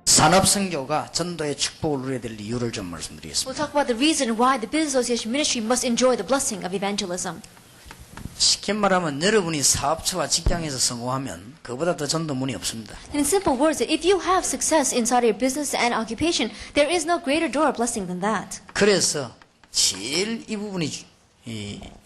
산업선교가 전도의 축복을 누려야 될 이유를 좀 말씀드리겠습니다. We'll talk about the reason why the Business Association ministry must enjoy the blessing of evangelism. 쉽게 말하면 여러분이 사업처와 직장에서 성공하면 그보다 더 전도문이 없습니다. And in simple words, that if you have success inside your business and occupation, there is no greater door of blessing than that. 그래서 제일 이 부분이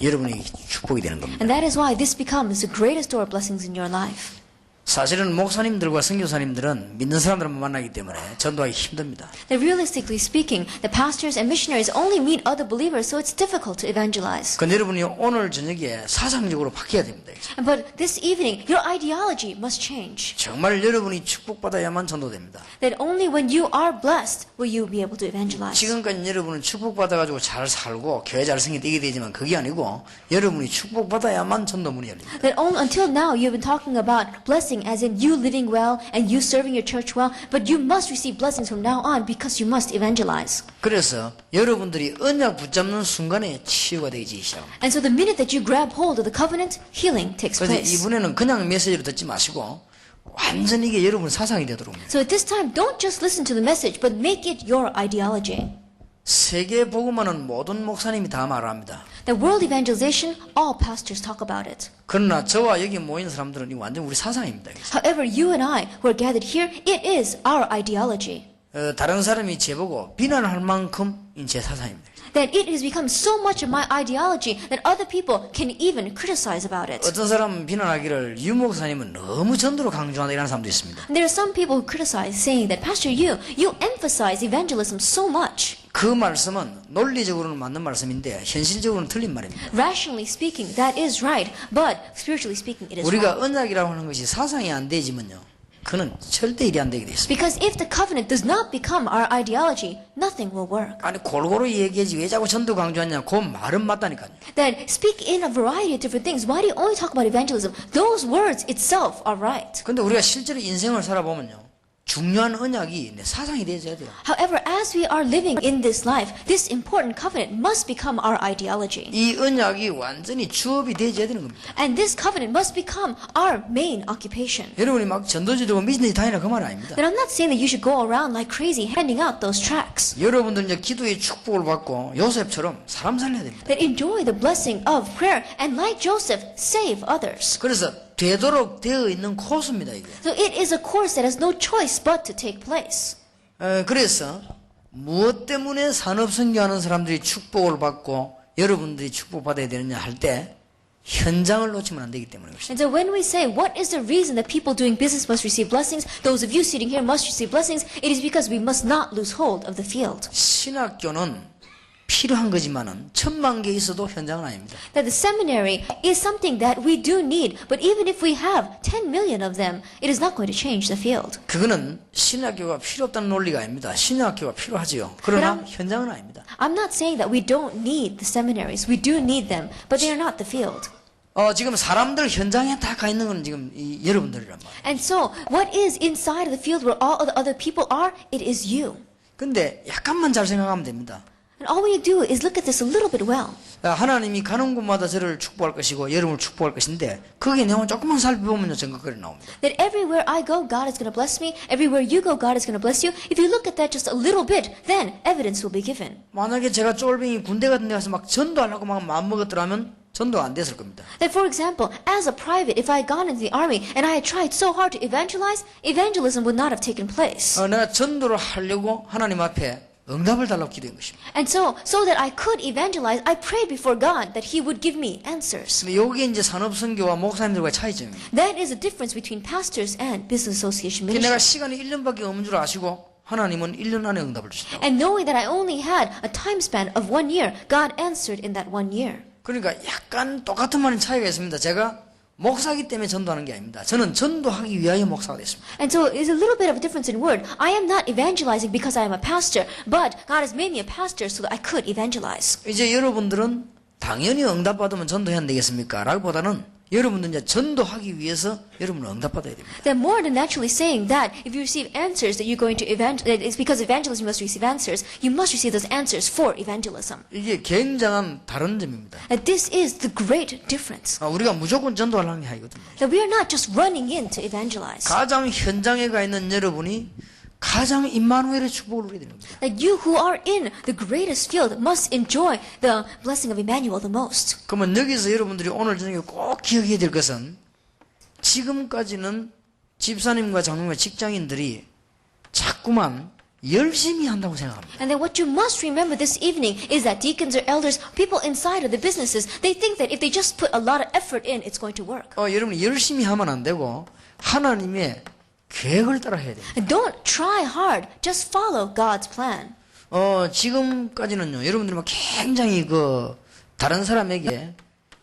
여러분이 축복이 되는 겁니다. And that is why this becomes the greatest door of blessings in your life. 사실은 목사님들과 선교사님들은 믿는 사람들만 만나기 때문에 전도하기 힘듭니다. That realistically speaking, the pastors and missionaries only meet other believers, so it's difficult to evangelize. 근데 여러분이 오늘 저녁에 사상적으로 바뀌어야 됩니다. But this evening, your ideology must change. 정말 여러분이 축복받아야만 전도됩니다. That only when you are blessed will you be able to evangelize. 지금까지 여러분은 축복받아가지고 잘 살고 교회 잘 생기게 되게 되지만 그게 아니고 여러분이 축복받아야만 전도문이 열립니다. That only until now you've been talking about blessing as in you living well and you serving your church well, but you must receive blessings from now on because you must evangelize. 그래서 여러분들이 언약 붙잡는 순간에 치유가 되기 시작합니다. And so the minute that you grab hold of the covenant, healing takes 그래서 place. 이번에는 그냥 메시지를 듣지 마시고 완전히 이게 여러분 사상이 되도록 So at this time, don't just listen to the message, but make it your ideology. 세계 복음화는 모든 목사님이 다 말합니다. The world evangelization, all pastors talk about it. 그러나 저와 여기 모인 사람들은 이거 완전 우리 사상입니다. However, you and I who are gathered here, it is our ideology. 다른 사람이 제보고 비난할 만큼 제 사상입니다. That it has become so much of my ideology that other people can even criticize about it. 어떤 사람은 비난하기를 유 목사님은 너무 전도를 강조한다 이라는 사람도 있습니다. And there are some people who criticize, saying that Pastor you emphasize evangelism so much. 그 말씀은 논리적으로는 맞는 말씀인데 현실적으로는 틀린 말입니다. Rationally speaking, that is right, but spiritually speaking, it is 우리가 wrong. 언약이라고 하는 것이 사상이 안 되지면요, 그는 절대 일이 안 되게 돼 있습니다. Because if the covenant does not become our ideology, nothing will work. 아니 골고루 얘기하지 왜 자꾸 전도 강조하냐? 그 말은 맞다니까요. That speak in a variety of different things. Why do you only talk about evangelism? Those words itself are right. 근데 우리가 실제로 인생을 살아보면요, 중요한 언약이 내 사상이 되어야 돼요. However, as we are living in this life, this important covenant must become our ideology. 이 언약이 완전히 주업이 되어야 되는 겁니다. And this covenant must become our main occupation. 여러분이 막 전도지 되고 미신지 다니라 그 말 아닙니다. That I'm not saying that you should go around like crazy handing out those tracts. 여러분들 이제 기도의 축복을 받고 요셉처럼 사람 살려야 됩니다. That enjoy the blessing of prayer and like Joseph, save others. 그래서 되도록 되어 있는 코스입니다, 이게. So it is a course that has no choice but to take place. 그래서 무엇 때문에 산업선교하는 사람들이 축복을 받고 여러분들이 축복받아야 되느냐 할 때 현장을 놓치면 안 되기 때문에 그렇습니다. And so when we say, what is the reason that people doing business must receive blessings, those of you sitting here must receive blessings, it is because we must not lose hold of the field. 신학교는 필요한 거지만은 10,000개 있어도 현장은 아닙니다. That the seminary is something that we do need, but even if we have 10 million of them, it is not going to change the field. 그거는 신학교가 필요 없다는 논리가 아닙니다. 신학교가 필요하지요. 그러나 현장은 아닙니다. I'm not saying that we don't need the seminaries. We do need them, but they are not the field. 지금 사람들 현장에 다 가 있는 건 지금 여러분들이란 말이에요. And so, what is inside of the field where all of the other people are? It is you. 근데 약간만 잘 생각하면 됩니다. And all we need to do is look at this a little bit well. 하나님이 가는 곳마다 저를 축복할 것이고 여러분을 축복할 것인데 거기에 내용을 조금만 살펴보면요 정각거리 나옵니다. That everywhere I go, God is going to bless me. Everywhere you go, God is going to bless you. If you look at that just a little bit, then evidence will be given. 만약에 제가 쫄병이 군대 같은 데 가서 막 전도하려고 막 마음먹었더라면 전도가 안 됐을 겁니다. That for example, as a private, if I had gone into the army and I had tried so hard to evangelize, evangelism would not have taken place. 내가 전도를 하려고 하나님 앞에 응답을 달라고 기도한 것입니다. And so that I could evangelize, I prayed before God that He would give me answers. 근데 여기 이제 산업선교와 목사님들과의 차이점입니다. That is the difference between pastors and business association 내가 ministry. 시간이 1년밖에 없는 줄 아시고 하나님은 1년 안에 응답을 주셨다. And knowing that I only had a time span of 1 year, God answered in that 1 year. 그러니까 약간 똑같은 말인 차이가 있습니다. 제가 목사기 때문에 전도하는 게 아닙니다. 저는 전도하기 위하여 목사가 됐습니다. And so it's a little bit of a difference in word. I am not evangelizing because I am a pastor, but God has made me a pastor so that I could evangelize. 이제 여러분들은 당연히 응답받으면 전도해야 되겠습니까? 라기보다는 여러분들 이제 전도하기 위해서 여러분은 응답받아야 됩니다. They're more than naturally saying that if you receive answers that you're going to that it's because evangelism you must receive answers, you must receive those answers for evangelism. 이게 굉장한 다른 점입니다. And this is the great difference. 우리가 무조건 전도하려는 게 아니거든요. That we are not just running in to evangelize. 가장 현장에 가 있는 여러분이 가장 임마누엘의 축복을 누리게 되는 겁니다. That you who are in the greatest field must enjoy the blessing of Emmanuel the most. 그러면 여기서 여러분들이 오늘 저녁에 꼭 기억해야 될 것은 지금까지는 집사님과 장로님과 직장인들이 자꾸만 열심히 한다고 생각합니다. And then what you must remember this evening is that deacons or elders, people inside of the businesses, they think that if they just put a lot of effort in, it's going to work. 여러분이 열심히 하면 안 되고 하나님의 계획을 따라 해야 됩니다. And don't try hard, just follow God's plan. 지금까지는요, 여러분들이 막 굉장히 다른 사람에게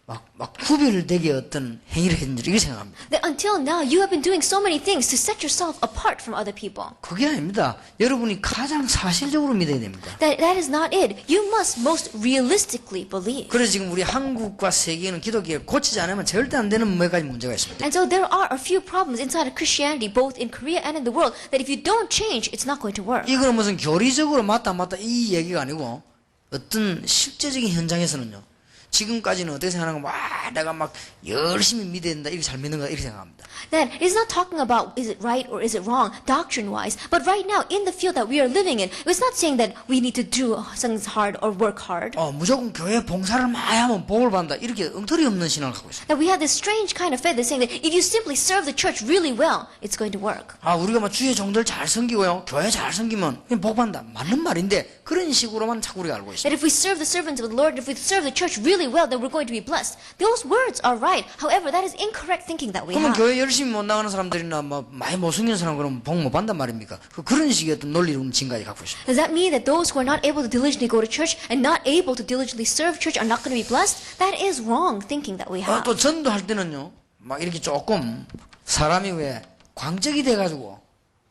막 구별되게 어떤 행위를 했는지 이렇게 생각합니다. That until now, you have been doing so many things to set yourself apart from other people. 그게 아닙니다. 여러분이 가장 사실적으로 믿어야 됩니다. That is not it. You must most realistically believe. 그래서 지금 우리 한국과 세계는 기독교에 고치지 않으면 절대 안 되는 몇 가지 문제가 있습니다. And so there are a few problems inside of Christianity, both in Korea and in the world, that if you don't change, it's not going to work. 이거는 무슨 교리적으로 맞다 이 얘기가 아니고 어떤 실제적인 현장에서는요. 지금까지는 어떻게 생각하는 거, 내가 막 열심히 믿어야 된다, 이렇게 잘 믿는 거, 이렇게 생각합니다. That it's not talking about is it right or is it wrong, doctrine-wise, but right now, in the field that we are living in, it's not saying that we need to do things hard or work hard. 무조건 교회 봉사를 많이 하면 복을 받는다, 이렇게 엉터리 없는 신앙을 갖고 있습니다. That we have this strange kind of faith that's saying that if you simply serve the church really well, it's going to work. 우리가 막 주의 종들 잘 섬기고요, 교회 잘 섬기면 그냥 복 받는다. 맞는 말인데, 그런 식으로만 자꾸 우리가 알고 있습니다. That if we serve the servants of the Lord, if we serve the church really well, then we're going to be blessed. Those words are right. However, that is incorrect thinking that we 그러면 have. 교회 열심히 못 나가는 사람들이나 많이 못 섬기는 사람 그러면 복 못 받는단 말입니까? 그런 식의 어떤 논리를 지금까지 갖고 있습니다. Does that mean that those who are not able to diligently go to church and not able to diligently serve church are not going to be blessed? That is wrong thinking that we have. 또 전도할 때는요, 막 이렇게 조금 사람이 왜 광적이 돼가지고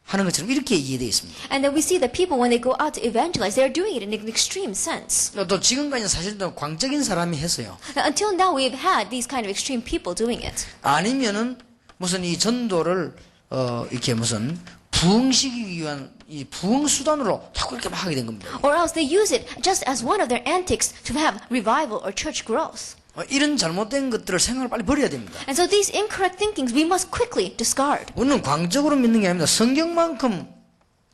하는 것처럼 이렇게 이해되어 있습니다. And then we see that people, when they go out to evangelize, they are doing it in an extreme sense. 또 지금까지는 사실 또 광적인 사람이 했어요. Now, until now, we've had these kind of extreme people doing it. 아니면은 무슨 이 전도를 이렇게 무슨 부흥시키기 위한 이 부흥 수단으로 자꾸 이렇게 막 하게 된 겁니다. Or else they use it just as one of their antics to have revival or church growth. 이런 잘못된 것들을 생각을 빨리 버려야 됩니다. And so these incorrect thinkings we must quickly discard. 우리는 광적으로 믿는 게 아닙니다. 성경만큼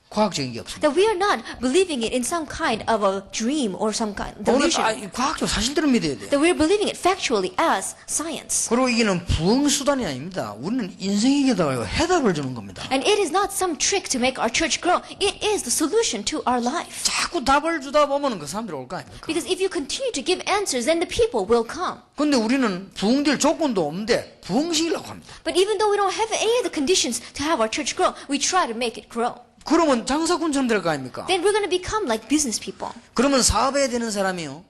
과학적인 게 없습니다. That we are not believing it in some kind of a dream or some kind of 오늘 delusion. 과학적으로 사실대로 믿어야 돼요. That we are believing it factually as science. 그리고 이게는 부흥 수단이 아닙니다. 우리는 인생에게다가 해답을 주는 겁니다. And it is not some trick to make our church grow. It is the solution to our life. 자꾸 답을 주다 보면 그 사람들이 올 거 아닙니까? Because if you continue to give answers, then the people will come. 근데 우리는 부흥될 조건도 없는데 부흥시키려고 합니다. But even though we don't have any of the conditions to have our church grow, we try to make it grow. 그러면 장사꾼처럼 될 거 아닙니까? Then we're going to become like business people. 그러면 사업해야 되는 사람이요.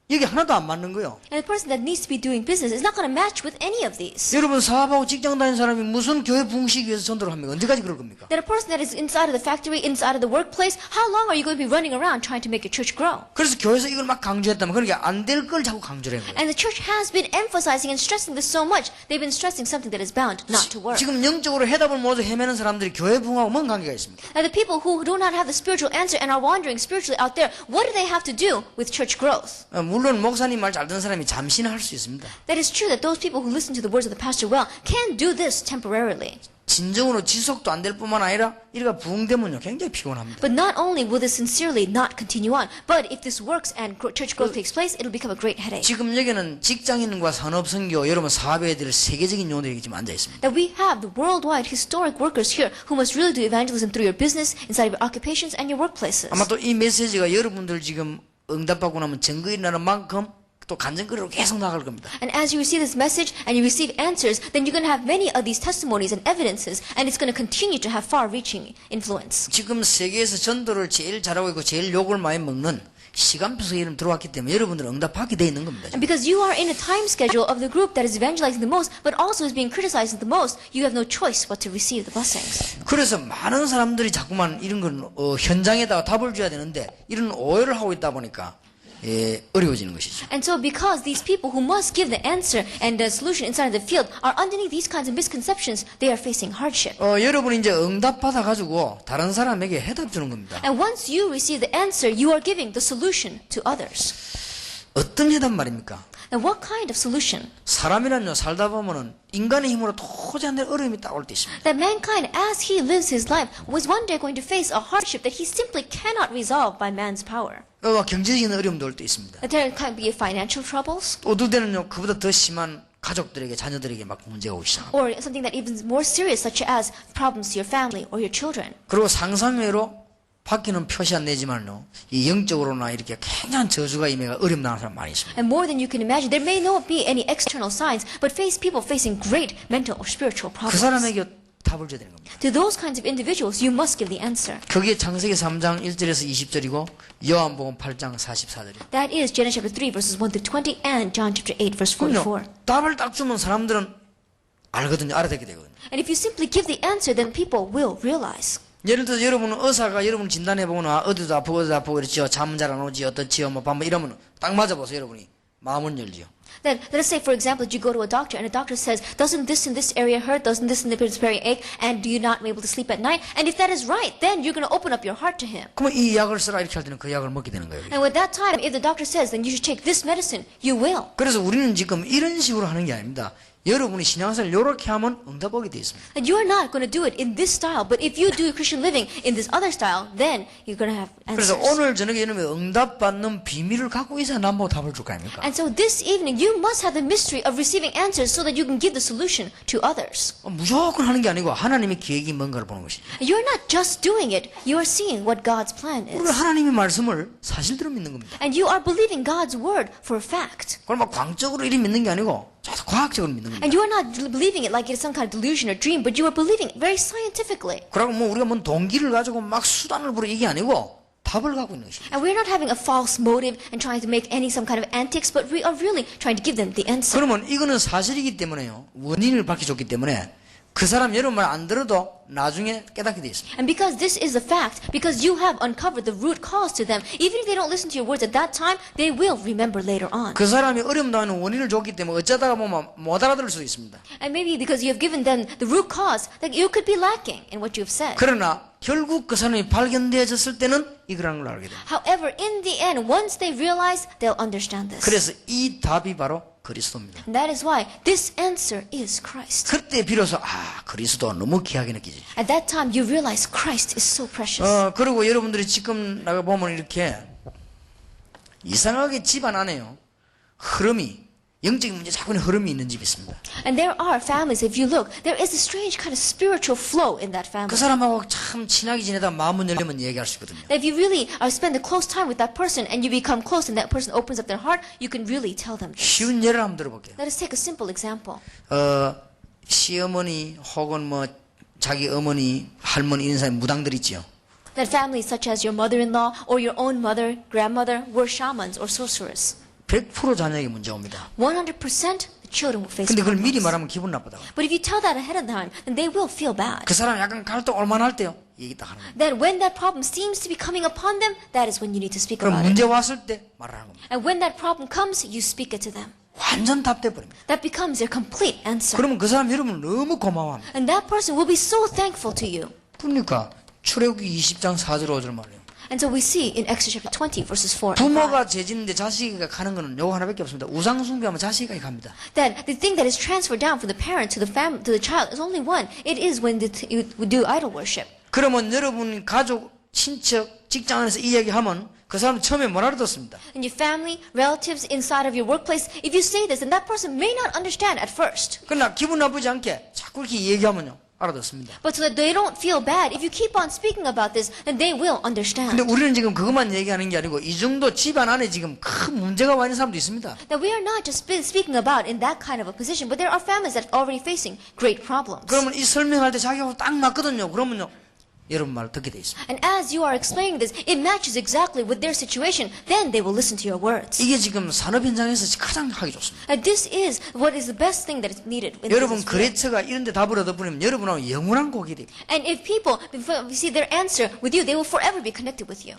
이게 하나도 안 맞는 거예요. And the person that needs to be doing business is not going to match with any of these. 여러분 사업하고 직장 다니는 사람이 무슨 교회 부흥시키기 위해서 전도를 합니까? 언제까지 그럴 겁니까? That a person that is inside of the factory, inside of the workplace, how long are you going to be running around trying to make your church grow? 그래서 교회에서 이걸 막 강조했다면 그러니까 안 될 걸 자꾸 강조를 한 거예요. And the church has been emphasizing and stressing this so much. They've been stressing something that is bound not to work. 지금 영적으로 해답을 모두 헤매는 사람들이 교회 부흥하고 뭔 관계가 있습니까? And the people who do not have the spiritual answer and are wandering spiritually out there, what do they have to do with church growth? 물론 목사님 말 잘 듣는 사람이 잠시는 할 수 있습니다. That is true that those people who listen to the words of the pastor well can do this temporarily. 진정으로 지속도 안 될 뿐만 아니라 이래가 부흥되면요 굉장히 피곤합니다. But not only will this sincerely not continue on, but if this works and church growth takes place, it'll become a great headache. 지금 여기는 직장인과 산업선교 여러분 사업해야 될 세계적인 용어들이 지금 앉아 있습니다. That we have the worldwide historic workers here who must really do evangelism through your business, inside of your occupations and your workplaces. 아마 또 이 메시지가 여러분들 지금 응답받고 나면 증거이 나는 만큼 또 간증거리로 계속 나갈 겁니다. And as you receive this message and you receive answers, then you're going to have many of these testimonies and evidences, and it's going to continue to have far-reaching influence. 지금 세계에서 전도를 제일 잘하고 있고 제일 욕을 많이 먹는 시간표에 이름 들어왔기 때문에 여러분들은 응답하게 돼 있는 겁니다. And because you are in a time schedule of the group that is evangelizing the most, but also is being criticized the most, you have no choice but to receive the blessings. 그래서 많은 사람들이 자꾸만 이런 건 현장에다가 답을 줘야 되는데 이런 오해를 하고 있다 보니까 어려워지는 것이죠. And so because these people who must give the answer and the solution inside of the field are underneath these kinds of misconceptions, they are facing hardship. 여러분이 이제 응답 받아가지고 다른 사람에게 해답 주는 겁니다. And once you receive the answer, you are giving the solution to others. 어떤 해답 말입니까? And what kind of solution? 사람이란요, 살다 보면은 인간의 힘으로 도저히 안 될 어려움이 딱 올 때 있습니다. That mankind, as he lives his life, was one day going to face a hardship that he simply cannot resolve by man's power. 경제적인 어려움도 올 때 있습니다. That there can be financial troubles, 또 어떨 때는요, 그보다 더 심한 가족들에게, 자녀들에게 막 문제가 오기 시작합니다. or something that even more serious, such as problems to your family or your children. 그리고 상상외로 밖에는 표시 안 내지만요, 이 영적으로나 이렇게 굉장한 저주가 임해가 어려움 당하는 사람 많이 있습니다. And more than you can imagine, there may not be any external signs, but face people facing great mental or spiritual 그 problems. 사람에게 답을 줘야 되는 겁니다. To those kinds of individuals, you must give the answer. 그게 창세기 3장 1절에서 20절이고 요한복음 8장 44절이에요. That is Genesis chapter 3 verses 1 through 20 and John chapter 8 verse 44. 답을 딱 주면 사람들은 알거든요. 알아듣게 되거든요. And if you simply give the answer, then people will realize. 예를 들어서 여러분은 의사가 여러분 진단해보거나 어디도 아프고 이랬지요. 잠 잘 안 오지 어떻지요. 뭐 반복 이러면 딱 맞아보세요. 여러분이 마음은 열지요. Then let us say, for example, that you go to a doctor and a doctor says, doesn't this and this area hurt? Doesn't this and this area ache? And do you not be able to sleep at night? And if that is right, then you're going to open up your heart to him. 그러면 이 약을 쓰라 이렇게 할 때는 그 약을 먹게 되는 거예요. And at that time, if the doctor says, then you should take this medicine, you will. 그래서 우리는 지금 이런 식으로 하는 게 아닙니다. 여러분이 신앙생활 이렇게 하면 응답 오게 돼 있습니다. And you are not going to do it in this style, but if you do Christian living in this other style, then you're going to have 그래서 answers. 오늘 저녁에 여러분이 응답 받는 비밀을 갖고 있어야 남보고 답을 줄 거 아닙니까? And so this evening, you must have the mystery of receiving answers so that you can give the solution to others. 무조건 하는 게 아니고 하나님의 계획이 뭔가를 보는 것이죠. You're not just doing it, you are seeing what God's plan 우리가 is. 하나님의 말씀을 사실대로 믿는 겁니다. And you are believing God's word for fact. 그걸 막 광적으로 이리 믿는 게 아니고 저도 과학적으로 믿는 겁니다. And you are not believing it like it is some kind of delusion or dream, but you are believing it very scientifically. 그러고 뭐 우리가 뭔 동기를 가지고 막 수단을 부려 이게 아니고 답을 갖고 있는 것입니다. And we're not having a false motive and trying to make any some kind of antics, but we are really trying to give them the answer. 그러면 이거는 사실이기 때문에요. 원인을 밝혀줬기 때문에 그 사람 여러분 말 안 들어도 나중에 깨닫게 돼 있습니다. And because this is a fact, because you have uncovered the root cause to them, even if they don't listen to your words at that time, they will remember later on. 그 사람이 어려움 당하는 원인을 줬기 때문에 어쩌다가 보면 못 알아들을 수도 있습니다. And maybe because you have given them the root cause, that you could be lacking in what you have said. 그러나 결국 그 사람이 발견되어졌을 때는 이거라는 걸 알게 됩니다. However, in the end, once they realize, they'll understand this. 그래서 이 답이 바로 그리스도입니다. And that is why this answer is Christ. 그때 비로소 그리스도 너무 귀하게 느끼지. At that time, you realize Christ is so precious. 그리고 여러분들이 지금 나가 보면 이렇게 이상하게 집안 안에요. 흐름이 영적인 문제 자꾸 흐름이 있는 집이 있습니다. And there are families, if you look, there is a strange kind of spiritual flow in that family. 그 사람하고 참 친하게 지내다 마음을 열리면 얘기할 수 있거든요. That if you really spend a close time with that person and you become close and that person opens up their heart, you can really tell them this. 쉬운 예를 한번 들어볼게요. Let us take a simple example. 시어머니 혹은 뭐 자기 어머니, 할머니 이런 사람 무당들 있죠. That families such as your mother-in-law or your own mother, grandmother were shamans or sorcerers. 100% 자녀에게 문제 옵니다. 100% the children will face 근데 그걸 미리 problems. 말하면 기분 나쁘다고. But if you tell that ahead of time, then they will feel bad. 그 사람 약간 갈등 얼마나 할 때요? 얘기 딱 하는 거예요. Then when that problem seems to be coming upon them, that is when you need to speak 그럼 about 문제 it. 왔을 때 말하는 겁니다. And when that problem comes, you speak it to them. 완전 답돼 버립니다. That becomes their complete answer. 그러면 그 사람 여러분 너무 고마워합니다. And that person will be so thankful to you. 그러니까 출애굽기 20장 4절 5절 말이에요. And so we see in Exodus chapter 20 verses 4 and 5 부모가 죄짓는데 자식이 가는 거는 요거 하나밖에 없습니다. 우상 숭배하면 자식이 갑니다. that the thing that is transferred down from the parent to the family to the child is only one. It is when you do idol worship. 그러면 여러분 가족, 친척, 직장 안에서 이 얘기하면 그 사람 처음에 못 알아듣습니다. And your family, relatives inside of your workplace, if you say this, then that person may not understand at first. 그러나 기분 나쁘지 않게 자꾸 이렇게 얘기하면요 알아듣습니다. But so that they don't feel bad, if you keep on speaking about this, then they will 근데 understand. 우리는 지금 그것만 얘기하는 게 아니고 이 정도 집안 안에 지금 큰 문제가 와 있는 사람도 있습니다. That we are not just speaking about in that kind of a position, but there are families that are already facing great problems. 그러면 이 설명할 때 자기하고 딱 맞거든요. 그러면요 여러분 말 듣게 돼 있습니다. And as you are explaining this, it matches exactly with their situation, then they will listen to your words. 이게 지금 산업 현장에서 가장 하기 좋습니다. And this is what is the best thing that is needed. In 여러분 this field. 거래처가 이런 데 답을 얻어버리면 여러분하고 영원한 고객이 됩니다. And if people see their answer with you, they will forever be connected with you.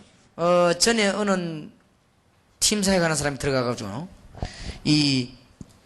전에 어느 팀 사회 가는 사람이 들어가가지고 이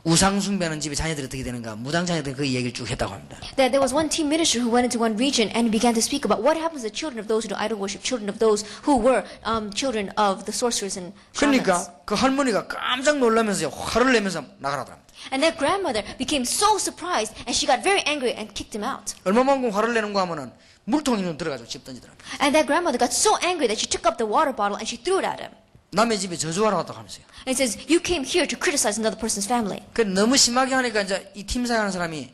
우상 숭배하는 집에 자녀들이 어떻게 되는가 무당 자녀들이 그 얘기를 쭉 했다고 합니다. That there was one team minister who went into one region and began to speak about what happens to the children of those who do idol worship, children of those who were children of the sorcerers and shamans. 그러니까 그 할머니가 깜짝 놀라면서 화를 내면서 나가라더랍니다. And that grandmother became so surprised and she got very angry and kicked him out. 얼마만큼 화를 내는가 하면은 물통이 들어가지고 집 던지더랍니다. And that grandmother got so angry that she took up the water bottle and she threw it at him. 남의 집에 저주하러 왔다고 하면서요. And it says, you came here to criticize another person's family. 그 너무 심하게 하니까 이제 이 팀 사회 하는 사람이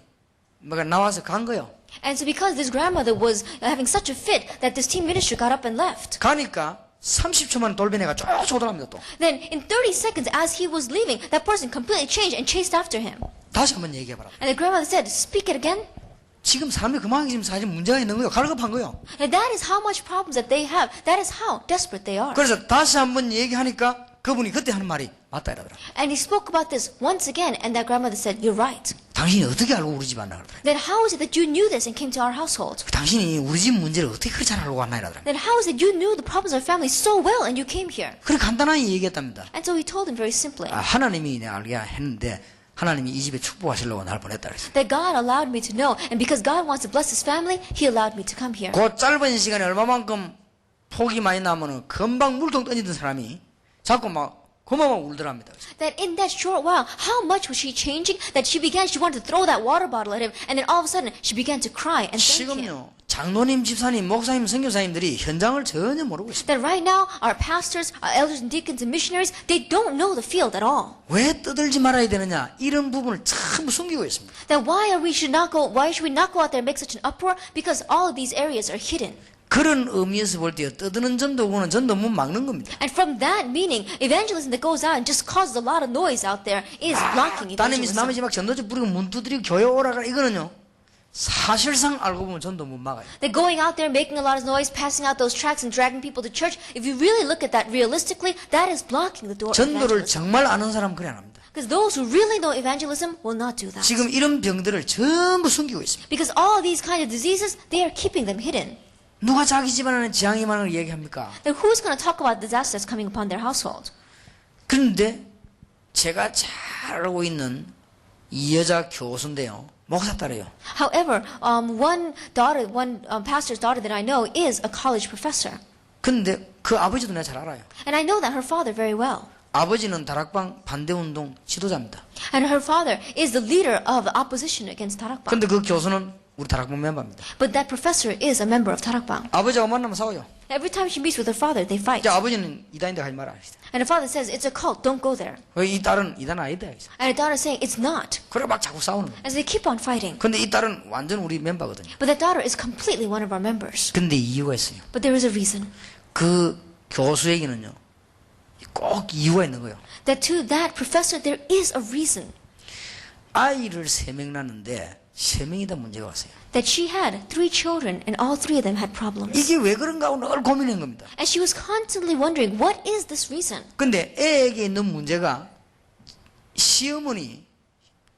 뭐가 나와서 간 거예요. And so because this grandmother was having such a fit that this team minister got up and left. 가니까 30초만 돌변해가 쭉 오더랍니다 또. Then in 30 seconds as he was leaving, that person completely changed and chased after him. 다시 한번 얘기해봐라. And the grandmother said, speak it again. 지금 사람이 그만하게 지금 사실 문제가 있는 거예요. 갈급한 거예요. And that is how much problems that they have. That is how desperate they are. 그래서 다시 한번 얘기하니까 그분이 그때 하는 말이 맞다 이러더라. And he spoke about this once again, and that grandmother said, you're right. 당신이 어떻게 알고 우리 집 왔나 그러더라. Then how is it that you knew this and came to our household? 당신이 우리 집 문제를 어떻게 그렇게 잘 알고 왔나 이러더라. Then how is it you knew the problems of our family so well and you came here? 그렇게 간단하게 얘기했답니다. And so he told him very simply 하나님이 내가 알게 했는데 하나님이 이 집에 축복하시려고 날 보냈다 그랬어요. that God allowed me to know, and because God wants to bless his family, he allowed me to come here. 그 짧은 시간에 얼마만큼 폭이 많이 나면은 금방 물통 던지던 사람이 자꾸 막 그만만 울더랍니다. That in that short while, how much was she changing that she wanted to throw that water bottle at him, and then all of a sudden she began to cry and thank him. 지금요 장로님, 집사님, 목사님, 선교사님들이 현장을 전혀 모르고 있습니다. That right now, our pastors, our elders and deacons and missionaries, they don't know the field at all. 왜 떠들지 말아야 되느냐 이런 부분을 전부 숨기고 있습니다. That why should we not go out there and make such an uproar? Because all of these areas are hidden. 그런 의미에서 볼 때요 떠드는 전도구는 전도문 막는 겁니다. And from that meaning, evangelism that goes out and just causes a lot of noise out there is blocking 따님이 evangelism. 남의 집 막 전도지 뿌리고 문 두드리고 교회 오라가 이거는요 사실상 알고 보면 전도문 막아요. That going out there, making a lot of noise, passing out those tracts and dragging people to church, if you really look at that realistically, that is blocking the door of 전도를 evangelism. 정말 아는 사람은 그래 안 합니다. Because those who really know evangelism will not do that. 지금 이런 병들을 전부 숨기고 있습니다. Because all these kind of diseases, they are keeping them hidden. 누가 자기 집안에 재앙이 많은 걸 얘기합니까? Then who's going to talk about disasters coming upon their household? 그런데 제가 잘 알고 있는 이 여자 교수인데요. 목사 딸이에요. However, one pastor's daughter that I know is a college professor. 근데 그 아버지도 내가 잘 알아요. And I know that her father very well. 아버지는 다락방 반대운동 지도자입니다. And her father is the leader of the opposition against 다락방. 근데 그 교수는 우리 다락방 멤버입니다. But that professor is a member of 다락방. 아버지하고 만나면 싸워요. Every time she meets with her father, they fight. 이제 아버지는 이단인데 가지 마라. And her father says, it's a cult, don't go there. 이 딸은 이단 아니다. And her daughter is saying, it's not. 그래 막 자꾸 싸우는 거예요. And so they keep on fighting. 근데 이 딸은 완전 우리 멤버거든요. But that daughter is completely one of our members. 근데 이유가 있어요. But there is a reason. 그 교수에게는요. 꼭 이유가 있는 거예요. That to that professor, there is a reason. 아이를 3명 낳는데 3명이 다 문제가 왔어요. That she had 3 children and all 3 of them had problems. 이게 왜 그런가 하고 늘 고민한 겁니다. And she was constantly wondering, what is this reason? 근데 애에게 있는 문제가 시어머니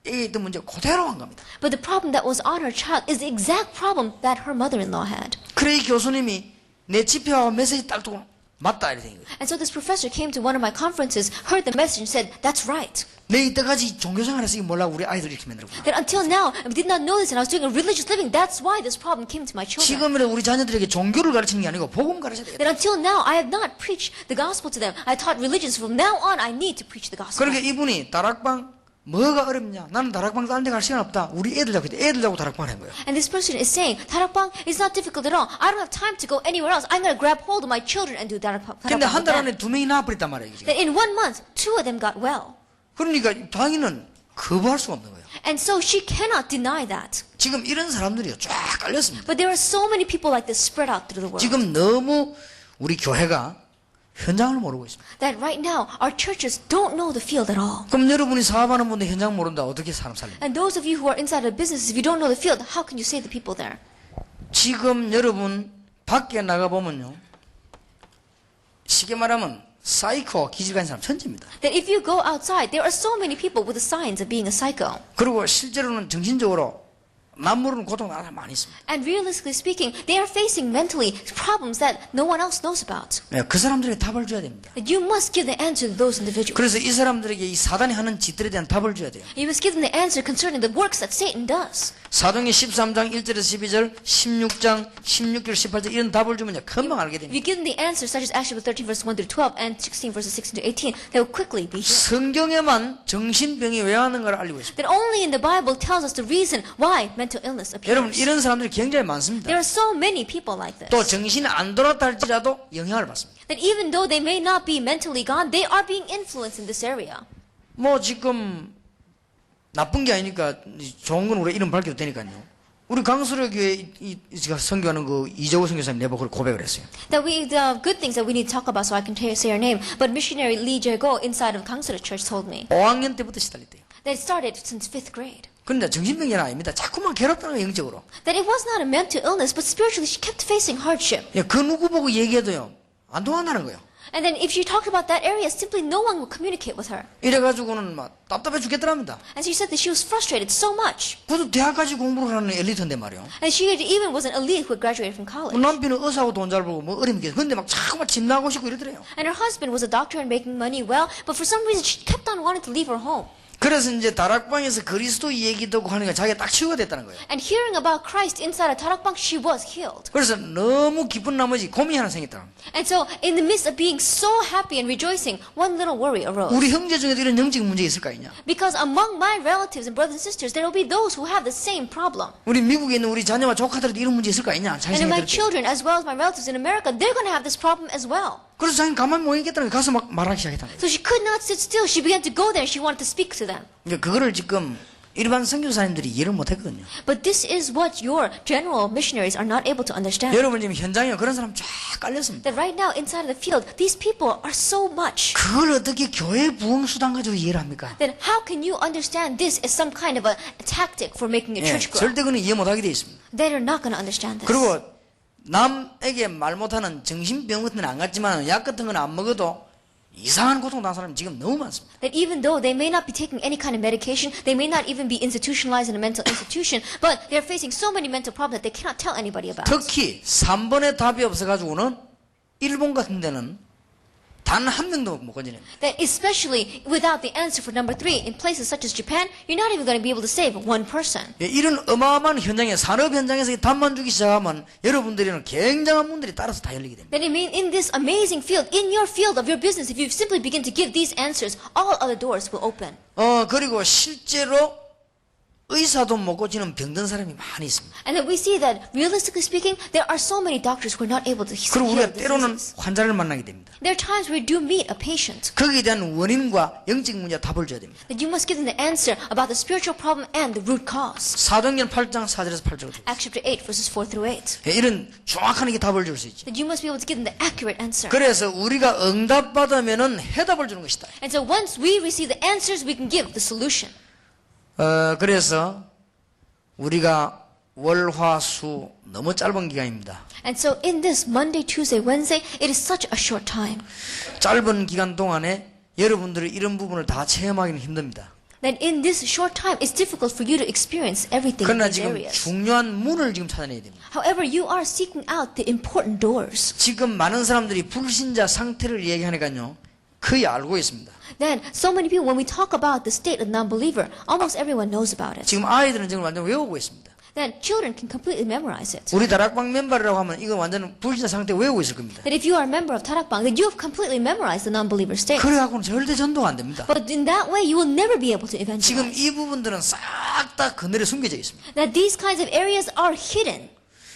애에 있던 문제가 그대로 한 겁니다. But the problem that was on her child is the exact problem that her mother-in-law had. 그래 이 교수님이 내 집회와 메시지 딱 두고 맞다 이렇게 된 거예요. And so this professor came to one of my conferences, heard the message and said, that's right. 내 이때까지 종교생활에서 이게 몰라 우리 아이들 이렇게 만들었구나. That until now, I did not know this and I was doing a religious living. That's why this problem came to my children. 지금이라도 우리 자녀들에게 종교를 가르치는 게 아니고 복음 가르쳐야 되겠다. That until now, I have not preached the gospel to them. I taught religions. From now on, I need to preach the gospel. 그러니까 이분이 다락방 뭐가 어렵냐? 나는 다락방 다른 데 갈 시간 없다. 우리 애들 잡고 애들 잡고 다락방을 한 거예요. And this person is saying, 다락방 is not difficult at all. I don't have time to go anywhere else. I'm going to grab hold of my children and do 다락방. 근데 한 달 안에 2명이 나와버렸단 말이에요. 지금. That in 1 month, 2 of them got well. 그러니까 당인은 거부할 수가 없는 거예요. And so she cannot deny that. 지금 이런 사람들이 쫙 깔렸습니다. But there are so many people like this spread out through the world. 지금 너무 우리 교회가 현장을 모르고 있습니다. That right now, our churches don't know the field at all. 그럼 여러분이 사업하는 분들 현장 모른다. 어떻게 사람 살립니까? And those of you who are inside a business, if you don't know the field, how can you save the people there? 지금 여러분 밖에 나가보면요. 쉽게 말하면 사이코 기질 가진 사람 천지입니다. That if you go outside, there are so many people with the signs of being a psycho. 그리고 실제로는 정신적으로 남 모르는 고통 많이 있습니다. And realistically speaking, they are facing mentally problems that no one else knows about. 네, 그 사람들에게 답을 줘야 됩니다. That you must give the answer to those individuals. 그래서 이 사람들에게 이 사단이 하는 짓들에 대한 답을 줘야 돼요. You must give them the answer concerning the works that Satan does. 사도행전 13장 1절에서 12절, 16장 16절 18절 이런 답을 주면 금방 알게 If 됩니다. you give them the answer, such as Acts chapter 13 verse 1 through 12 and 16 verses 16 to 18, they will quickly be healed. 성경에만 정신병이 왜 하는 걸 알리고 있습니다. That only in the Bible tells us the reason why mental illness 여러분 appears. 이런 사람들이 굉장히 많습니다. There are so many people like 또 this. 정신이 안 돌았다 할지라도 영향을 받습니다. That even though they may not be mentally gone, they are being influenced in this area. 뭐 지금 나쁜 게 아니니까 좋은 건 우리 이름 밝혀도 되니까요. 우리 강수로 교회 제가 선교하는 그 이재호 선교사님 내보고 그걸 고백을 했어요. That the good things that we need to talk about, so I can say her name. But missionary Lee Jae-go inside of Gangseo Church told me 5학년 때부터 시달렸대요. that it started since 5th grade. 그런데 정신병이 아닙니다. 자꾸만 괴롭다는 거예요, 영적으로. That it was not a mental illness, but spiritually she kept facing hardship. 예, 그 누구 보고 얘기해도요, 안 통한다는 거예요. And then if she talked about that area, simply no one would communicate with her. 이래가지고는 막 답답해 죽겠더랍니다. And she said that she was frustrated so much. 그래도 대학까지 공부를 하는 엘리트인데 말이요. And she even was an elite who had graduated from college. 남편은 의사하고 돈 잘 벌고 뭐 어림없게. 근데 막 자꾸만 집 나가고 싶고 이러더래요. And her husband was a doctor and making money well, but for some reason she kept on wanting to leave her home. 그래서 이제 다락방에서 그리스도 얘기 듣고 하니까 자기가 딱 치유가 됐다는 거예요. And hearing about Christ inside a tarakbang, she was healed. 그래서 너무 기쁜 나머지 고민이 하나 생겼다. And so, in the midst of being so happy and rejoicing, one little worry arose. 우리 형제 중에도 이런 영적 문제 있을 거 아니냐? Because among my relatives and brothers and sisters, there will be those who have the same problem. 우리 미국에 있는 우리 자녀와 조카들도 이런 문제 있을 거 아니냐? 자기 And in my 생각이 들을 때. children, as well as my relatives in America, they're going to have this problem as well. 그래서 자기는 가만히 못 있겠다는 거예요. 가서 막 말하기 시작했다는 거예요. So she could not sit still. She began to go there and she wanted to speak to them. 그러니까 그거를 지금 일반 선교사님들이 이해를 못 했거든요. But this is what your general missionaries are not able to understand. 여러분 지금 현장에 그런 사람 쫙 깔렸습니다. That right now, inside of the field, these people are so much. 그걸 어떻게 교회 부흥수단 가지고 이해를 합니까? Then how can you understand this as some kind of a tactic for making a 예, church grow? 절대 그는 이해 못하게 돼 있습니다. They are not going to understand this. 그리고 남에게 말 못하는 정신병 같은 건 안 갔지만 약 같은 건 안 먹어도 이상한 고통 당하는 사람이 지금 너무 많습니다. That even though they may not be taking any kind of medication, they may not even be institutionalized in a mental institution, but they're facing so many mental problems that they cannot tell anybody about. 특히 3번의 답이 없어가지고는 일본 같은 데는 단 한 명도 못 건지냅니다. That especially without the answer for number 3, in places such as Japan, you're not even going to be able to save one person. 예, 이런 어마어마한 현장에 산업 현장에서 답만 주기 시작하면 여러분들이는 굉장한 문들이 따라서 다 열리게 됩니다. That it means in this amazing field, in your field of your business, if you simply begin to give these answers, all other doors will open. 그리고 실제로 의사도 못 고치는 병든 사람이 많이 있습니다. And then we see that, realistically speaking, there are so many doctors who are not able to 그리고 heal 우리가 때로는 diseases. 환자를 만나게 됩니다. There are times where you do meet a patient. 거기에 대한 원인과 영적 문제 답을 줘야 됩니다. That you must give them the answer about the spiritual problem and the root cause. 사도행전 8장 4절에서 8절. Acts chapter 8, verses 4 through 8. 이런 정확한 게 답을 줄 수 있죠. That you must be able to give them the accurate answer. 그래서 우리가 응답받으면은 해답을 주는 것이다. And so once we receive the answers, we can give the solution. 그래서 우리가 월화수 너무 짧은 기간입니다. And so in this Monday, Tuesday, Wednesday, it is such a short time. 짧은 기간 동안에 여러분들이 이런 부분을 다 체험하기는 힘듭니다. That in this short time, it's difficult for you to experience everything in 그러나 these 지금 areas. 중요한 문을 지금 찾아내야 됩니다. However, you are seeking out the important doors. 지금 많은 사람들이 불신자 상태를 얘기하니까요. 거의 알고 있습니다. Then, so many people, when we talk about the state of non-believer, almost everyone knows about it. 지금 아이들은 지금 완전 외우고 있습니다. Then children can completely memorize it. 우리 다락방 멤버라고 하면 이거 완전 불신자 상태 외우고 있을 겁니다. That if you are a member of Tarakbang, that you have completely memorized the non-believer state. 그래갖고는 절대 전도가 안 됩니다. But in that way, you will never be able to 지금 evangelize. 이 부분들은 싹 다 그늘에 숨겨져 있습니다. That these kinds of areas are hidden.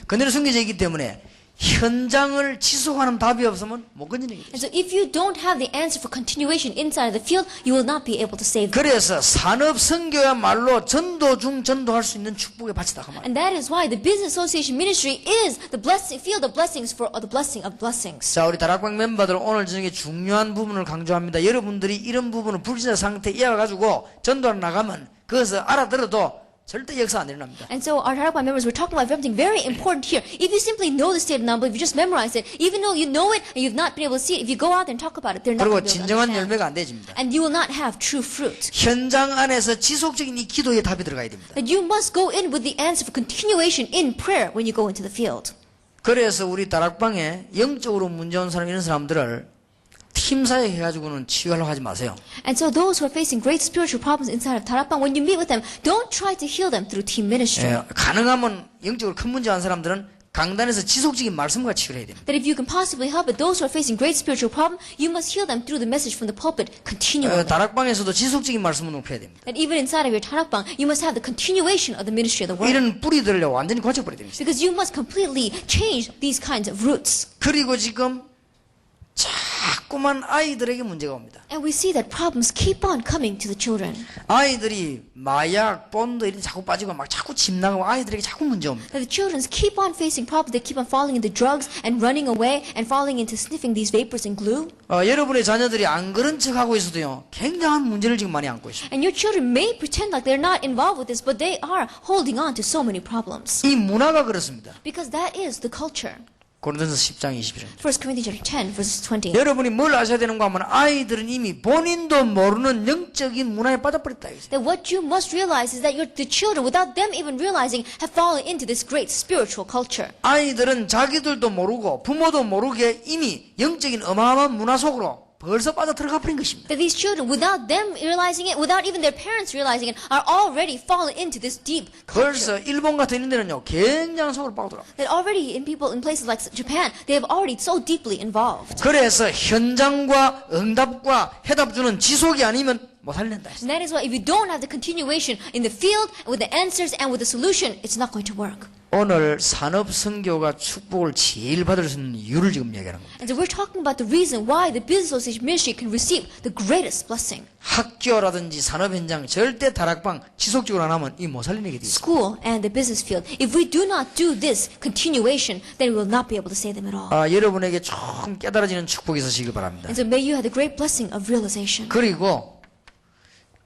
그늘에 숨겨져 있기 때문에 현장을 지속하는 답이 없으면 못 건지는 거죠. And so if you don't have the answer for continuation inside of the field, you will not be able to save them. 그래서 산업 선교야말로 전도 중 전도할 수 있는 축복의 밭이다 그 말이에요. And that is why the business association ministry is the blessing field of blessings for the blessing of blessings. 자, 우리 다락방 멤버들 오늘 저녁에 중요한 부분을 강조합니다. 여러분들이 이런 부분을 불신자 상태에 이어가지고 전도를 나가면 그것을 알아들어도 절대 역사 안 일어납니다. And so our Tarakpan members were talking about something very important here. If you simply know the state of non-belief, you just memorize it, even though you know it and you've not been able to see it, if you go out there and talk about it, they're not 그리고 going to be able to 진정한 understand. 열매가 안 되집니다. And you will not have true fruit. 현장 안에서 지속적인 이 기도에 답이 들어가야 됩니다. That you must go in with the answer for continuation in prayer when you go into the field. 그래서 우리 다락방에 영적으로 문제 온 사람 이런 사람들을 팀사역 해가지고는 치유하려고 하지 마세요. And so those who are facing great spiritual problems inside of Tarakpan, when you meet with them, don't try to heal them through team ministry. 가능하면 영적으로 큰 문제 온 사람들은 강단에서 지속적인 말씀과 치유를 해야 됩니다. That if you can possibly help it, those who are facing great spiritual problem, you must heal them through the message from the pulpit continually. 다락방에서도 지속적인 말씀을 높여야 됩니다. That even inside of your Tarakpan, you must have the continuation of the ministry of the word. 이런 뿌리들을 완전히 고쳐버려야 됩니다. Because you must completely change these kinds of roots. 그리고 지금 자꾸만 아이들에게 문제가 옵니다. And we see that problems keep on coming to the children. 아이들이 마약, 본드 이런 데 자꾸 빠지고 막 자꾸 집 나가고 아이들에게 자꾸 문제 옵니다. That the children keep on facing problems. They keep on falling into drugs and running away and falling into sniffing these vapors and glue. 여러분의 자녀들이 안 그런 척하고 있어도요, 굉장한 문제를 지금 많이 안고 있습니다. And your children may pretend like they're not involved with this, but they are holding on to so many problems. 이 문화가 그렇습니다. Because that is the culture. 고린도서 10장 21절. 1 Corinthians chapter 10, verses 20. 여러분이 뭘 아셔야 되는가 하면 아이들은 이미 본인도 모르는 영적인 문화에 빠져버렸다. That what you must realize is that the children, without them even realizing, have fallen into this great spiritual culture. 아이들은 자기들도 모르고 부모도 모르게 이미 영적인 어마어마한 문화 속으로 벌써 빠져 들어가 버린 것입니다. That these children, without them realizing it, without even their parents realizing it, are already fallen into this deep 벌써 culture. 일본 같은 이런 데는요, 굉장한 속으로 빠져들어. That already in people, in places like Japan, they have already so deeply involved. 그래서 현장과 응답과 해답 주는 지속이 아니면 못 살린다. And that is why if you don't have the continuation in the field, with the answers and with the solution, it's not going to work. 오늘 산업 선교가 축복을 제일 받을 수 있는 이유를 지금 얘기하는 겁니다. And so we're talking about the reason why the business association ministry can receive the greatest blessing. 학교라든지 산업 현장 절대 다락방 지속적으로 안 하면 이 못 살리는 게 돼요. School and the business field. If we do not do this continuation, then we will not be able to save them at all. 여러분에게 좀 깨달아지는 축복이 있으시길 바랍니다. And so may you have the great blessing of realization. 그리고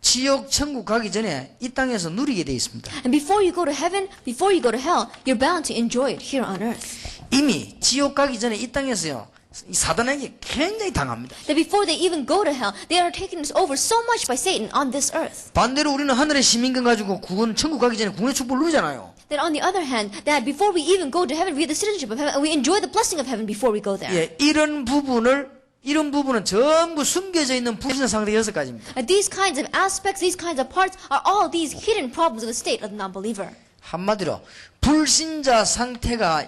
지옥 천국 가기 전에 이 땅에서 누리게 돼 있습니다. And before you go to heaven, before you go to hell, you're bound to enjoy it here on earth. 이미 지옥 가기 전에 이 땅에서요, 이 사단에게 굉장히 당합니다. That before they even go to hell, they are taken over so much by Satan on this earth. 반대로 우리는 하늘의 시민권 가지고 구원 천국 가기 전에 구원의 축복을 누리잖아요. That on the other hand, that before we even go to heaven, we have the citizenship of heaven, and we enjoy the blessing of heaven before we go there. 이런 부분은 전부 숨겨져 있는 불신의 상태 6가지입니다. These kinds of aspects, these kinds of parts, are all these hidden problems of the state of the non-believer. 한마디로 불신자 상태가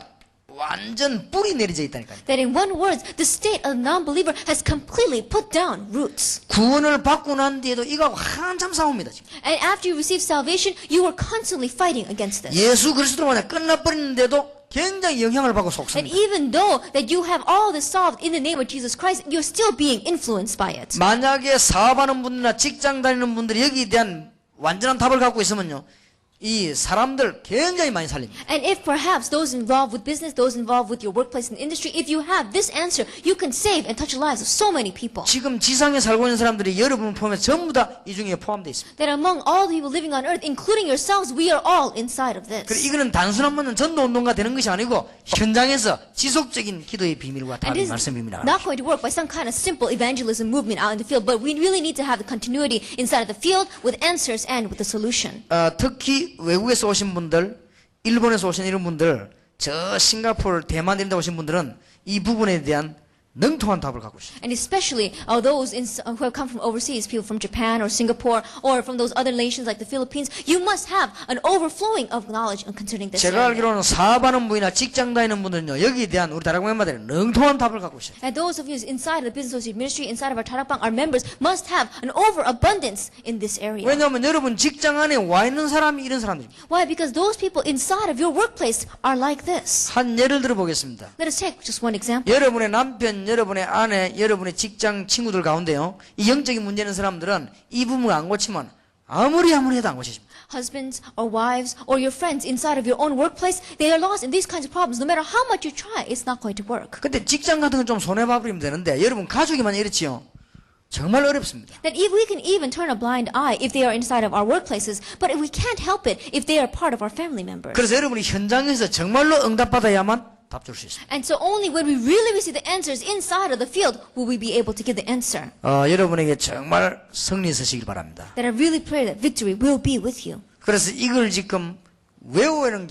완전 뿌리 내려져 있다니까요. That in one word, the state of the non-believer has completely put down roots. 구원을 받고 난 뒤에도 이거하고 한참 싸웁니다. 지금. And after you receive salvation, you are constantly fighting against this. 예수 그리스도로 만약 끝나버리는데도 굉장히 영향을 받고 And 속습니다. even though that you have all this solved in the name of Jesus Christ, you're still being influenced by it. 만약에 사업하는 분들이나 직장 다니는 분들이 여기에 대한 완전한 답을 갖고 있으면요, 이 사람들 굉장히 많이 살립니다. And if perhaps those involved with business, those involved with your workplace and industry, if you have this answer, you can save and touch the lives of so many people. 지금 지상에 살고 있는 사람들이 여러분을 포함해 전부 다 이 중에 포함되어 있습니다. That among all the people living on earth, including yourselves, we are all inside of 그래, this. 이거는 단순한 뭐는 전도 운동가 되는 것이 아니고 현장에서 지속적인 기도의 비밀과 And 답의 this 말씀 is 비밀이 나갑니다. not going to work by some kind of simple evangelism movement out in the field, but we really need to have the continuity inside of the field with answers and with the solution. 특히 외국에서 오신 분들, 일본에서 오신 이런 분들, 저 싱가포르, 대만 이런 데 오신 분들은 이 부분에 대한 능통한 답을 갖고 있습니다. And especially those who have come from overseas, people from Japan or Singapore or from those other nations like the Philippines, you must have an overflowing of knowledge concerning this 제가 area. 알기로는 사업하는 분이나 직장 다니는 분들은요, 여기에 대한 우리 다락방 멤버들은 능통한 답을 갖고 있어요. And those of you inside of the business associate ministry, inside of our Tarakbang, our members must have an overabundance in this area. 왜냐하면 여러분 직장 안에 와 있는 사람이 이런 사람들입니다. Why? Because those people inside of your workplace are like this. 한 예를 들어 보겠습니다. Let us take just one example. 여러분의 남편, 여러분의 아내, 여러분의 직장 친구들 가운데요, 이 영적인 문제 있는 사람들은 이 부분을 안 고치면 아무리 해도 안 고쳐집니다. Husbands or wives or your friends inside of your own workplace, they are lost in these kinds of problems. No matter how much you try, it's not going to work. 근데 직장 같은 건 좀 손해봐버리면 되는데 여러분 가족이 만약 이렇지요, 정말 어렵습니다. That if we can even turn a blind eye if they are inside of our workplaces, but we can't help it if they are part of our family members. 그래서 여러분이 현장에서 정말로 응답받아야만 답 줄 수 있습니다. And so only when we really receive the answers inside of the field will we be able to give the answer. 여러분에게 정말 승리 있으시길 바랍니다. That I really pray that victory will be with you. 그래서 이걸 지금 외우는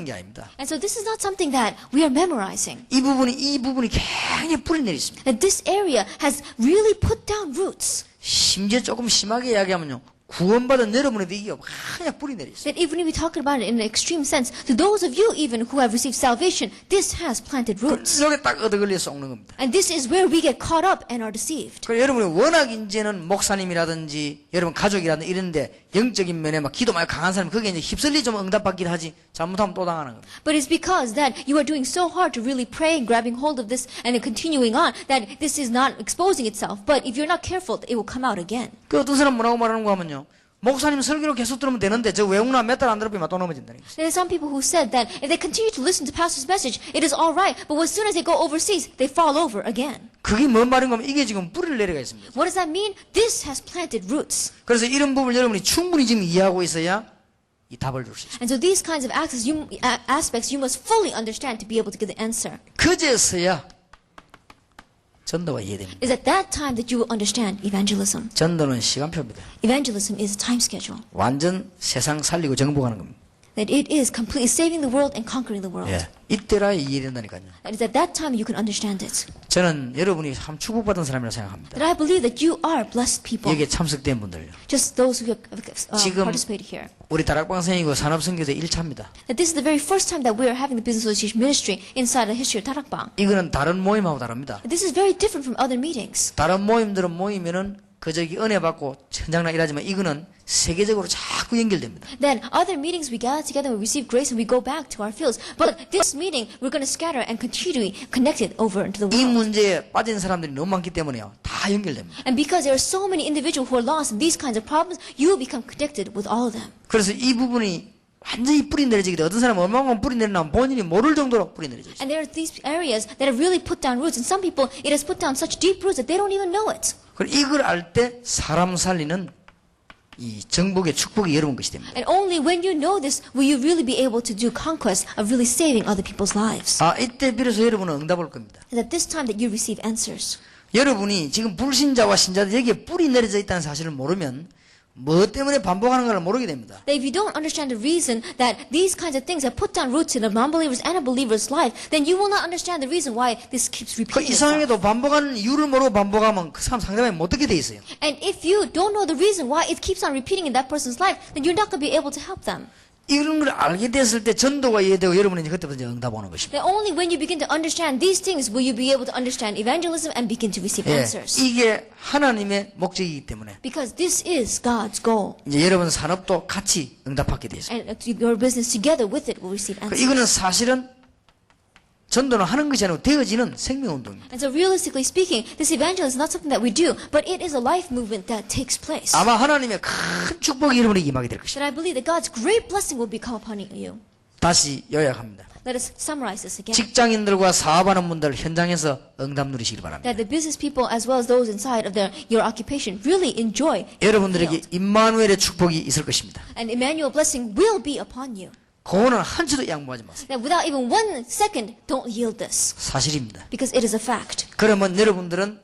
게 아닙니다. And so this is not something that we are memorizing. 이 부분이 굉장히 뿌리 내리 있습니다. That this area has really put down roots. 심지어 조금 심하게 이야기하면요. 구원받은 여러분에도 이게 그냥 뿌리 내리 있어요. That even if we talk about it in an extreme sense, to those of you even who have received salvation, this has planted roots. 그렇게 딱 얻어걸려 썩는 겁니다. And this is where we get caught up and are deceived. 그래서 여러분이 워낙 이제는 목사님이라든지 여러분 가족이라든지 이런데 영적인 면에 막 기도 많이 강한 사람이 거기에 이제 휩쓸리 좀 응답받긴 하지 잘못하면 또 당하는 겁니다. But it's because that you are doing so hard to really pray and grabbing hold of this and continuing on that this is not exposing itself. But if you're not careful, it will come out again. 그 어떤 사람 뭐라고 말하는 거 하면요. 목사님 설교로 계속 들으면 되는데 저 외국나 몇 달 안 들으면 또 넘어진다는 거예요. There are some people who said that if they continue to listen to pastor's message, it is all right. But as soon as they go overseas, they fall over again. 그게 뭔 말인가 하면 이게 지금 뿌리를 내려가 있습니다. What does that mean? This has planted roots. 그래서 이런 부분을 여러분이 충분히 지금 이해하고 있어야 이 답을 줄 수 있습니다. And so these kinds of aspects you must fully understand to be able to give the answer. 그제서야 전도가 이해됩니다. Is at that time that you will understand evangelism. 전도는 시간표입니다. Evangelism is a time schedule. 완전 세상 살리고 정복하는 겁니다. That it is completely saving the world and conquering the world. 예, 이때라 이해된다니까요. That is at that time you can understand it. 저는 여러분이 참 축복받은 사람이라고 생각합니다. That I believe that you are blessed people. 여기에 참석된 분들요. Just those who have 지금 participated here. 우리 다락방 선생이고 산업선교대 1차입니다. That this is the very first time that we are having the Business Association ministry inside the history of Tarakbang. 이거는 다른 모임하고 다릅니다. This is very different from other meetings. 다른 모임들은 모이면은 그저기 은혜 받고 천장나 일하지만 이거는 세계적으로 자꾸 연결됩니다. Then other meetings we gather together, we receive grace, and we go back to our fields. But this meeting, we're going to scatter and continue connected over into the 이 world. 문제에 빠진 사람들이 너무 많기 때문에요. 다 연결됩니다. And because there are so many individuals who are lost in these kinds of problems, you will become connected with all of them. 그래서 이 부분이 완전히 뿌리 내려지기 때문에 어떤 사람은 얼마만큼 뿌리 내리나 본인이 모를 정도로 뿌리 내려져 있어요. And there are these areas that have really put down roots. And some people, it has put down such deep roots that they don't even know it. 그리고 이걸 알 때 사람 살리는 이 정복의 축복이 여러분 것이 됩니다. And only when you know this will you really be able to do conquest of really saving other people's lives. 이때 비로소 여러분은 응답을 겁니다. And at this time that you receive answers. 여러분이 지금 불신자와 신자들 여기에 뿌리 내려져 있다는 사실을 모르면 뭐 때문에 반복하는 걸 모르게 됩니다. That if you don't understand the reason that these kinds of things have put down roots in a non-believer's and a believer's life, then you will not understand the reason why this keeps 그 repeating itself. 이상하게도 반복하는 이유를 모르고 반복하면 그 사람 상대방이 못 듣게 돼 있어요. And if you don't know the reason why it keeps on repeating in that person's life, then you're not going to be able to help them. 이런 걸 알게 됐을 때 전도가 이해되고 여러분이 이제 그때부터 이제 응답 오는 것입니다. That only when you begin to understand these things will you be able to understand evangelism and begin to receive 예, answers. 이게 하나님의 목적이기 때문에 Because this is God's goal. 이제 여러분 산업도 같이 응답받게 돼 있어요. And your business together with it will receive answers. 이거는 사실은 전도는 하는 것이 아니고 되어지는 생명운동입니다. And so realistically speaking, this evangelism is not something that we do, but it is a life movement that takes place. 아마 하나님의 큰 축복이 여러분에게 임하게 될 것입니다. That I believe that God's great blessing will become upon you. 다시 요약합니다. Let us summarize this again. 직장인들과 사업하는 분들 현장에서 응답 누리시길 바랍니다. That the business people as well as those inside of your occupation really enjoy 여러분들에게 임마누엘의 축복이 있을 것입니다. and Emmanuel blessing will be upon you. 그거는 한치도 양보하지 마세요. That without even 1 second, don't yield this. 사실입니다. Because it is a fact. 그러면 여러분들은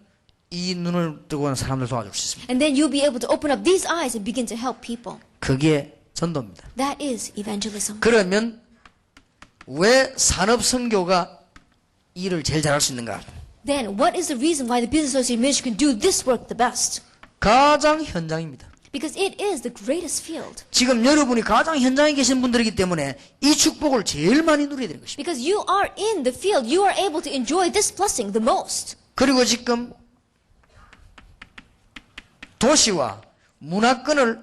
이 눈을 뜨고 있는 사람들 도와줄 수 있습니다. And then you'll be able to open up these eyes and begin to help people. 그게 전도입니다. That is evangelism. 그러면 왜 산업선교가 일을 제일 잘할 수 있는가? Then what is the reason why the Business Association ministry can do this work the best? 가장 현장입니다. Because it is the greatest field. 지금 여러분이 가장 현장에 계신 분들이기 때문에 이 축복을 제일 많이 누려야 되는 것입니다. Because you are in the field, you are able to enjoy this blessing the most. 그리고 지금 도시와 문화권을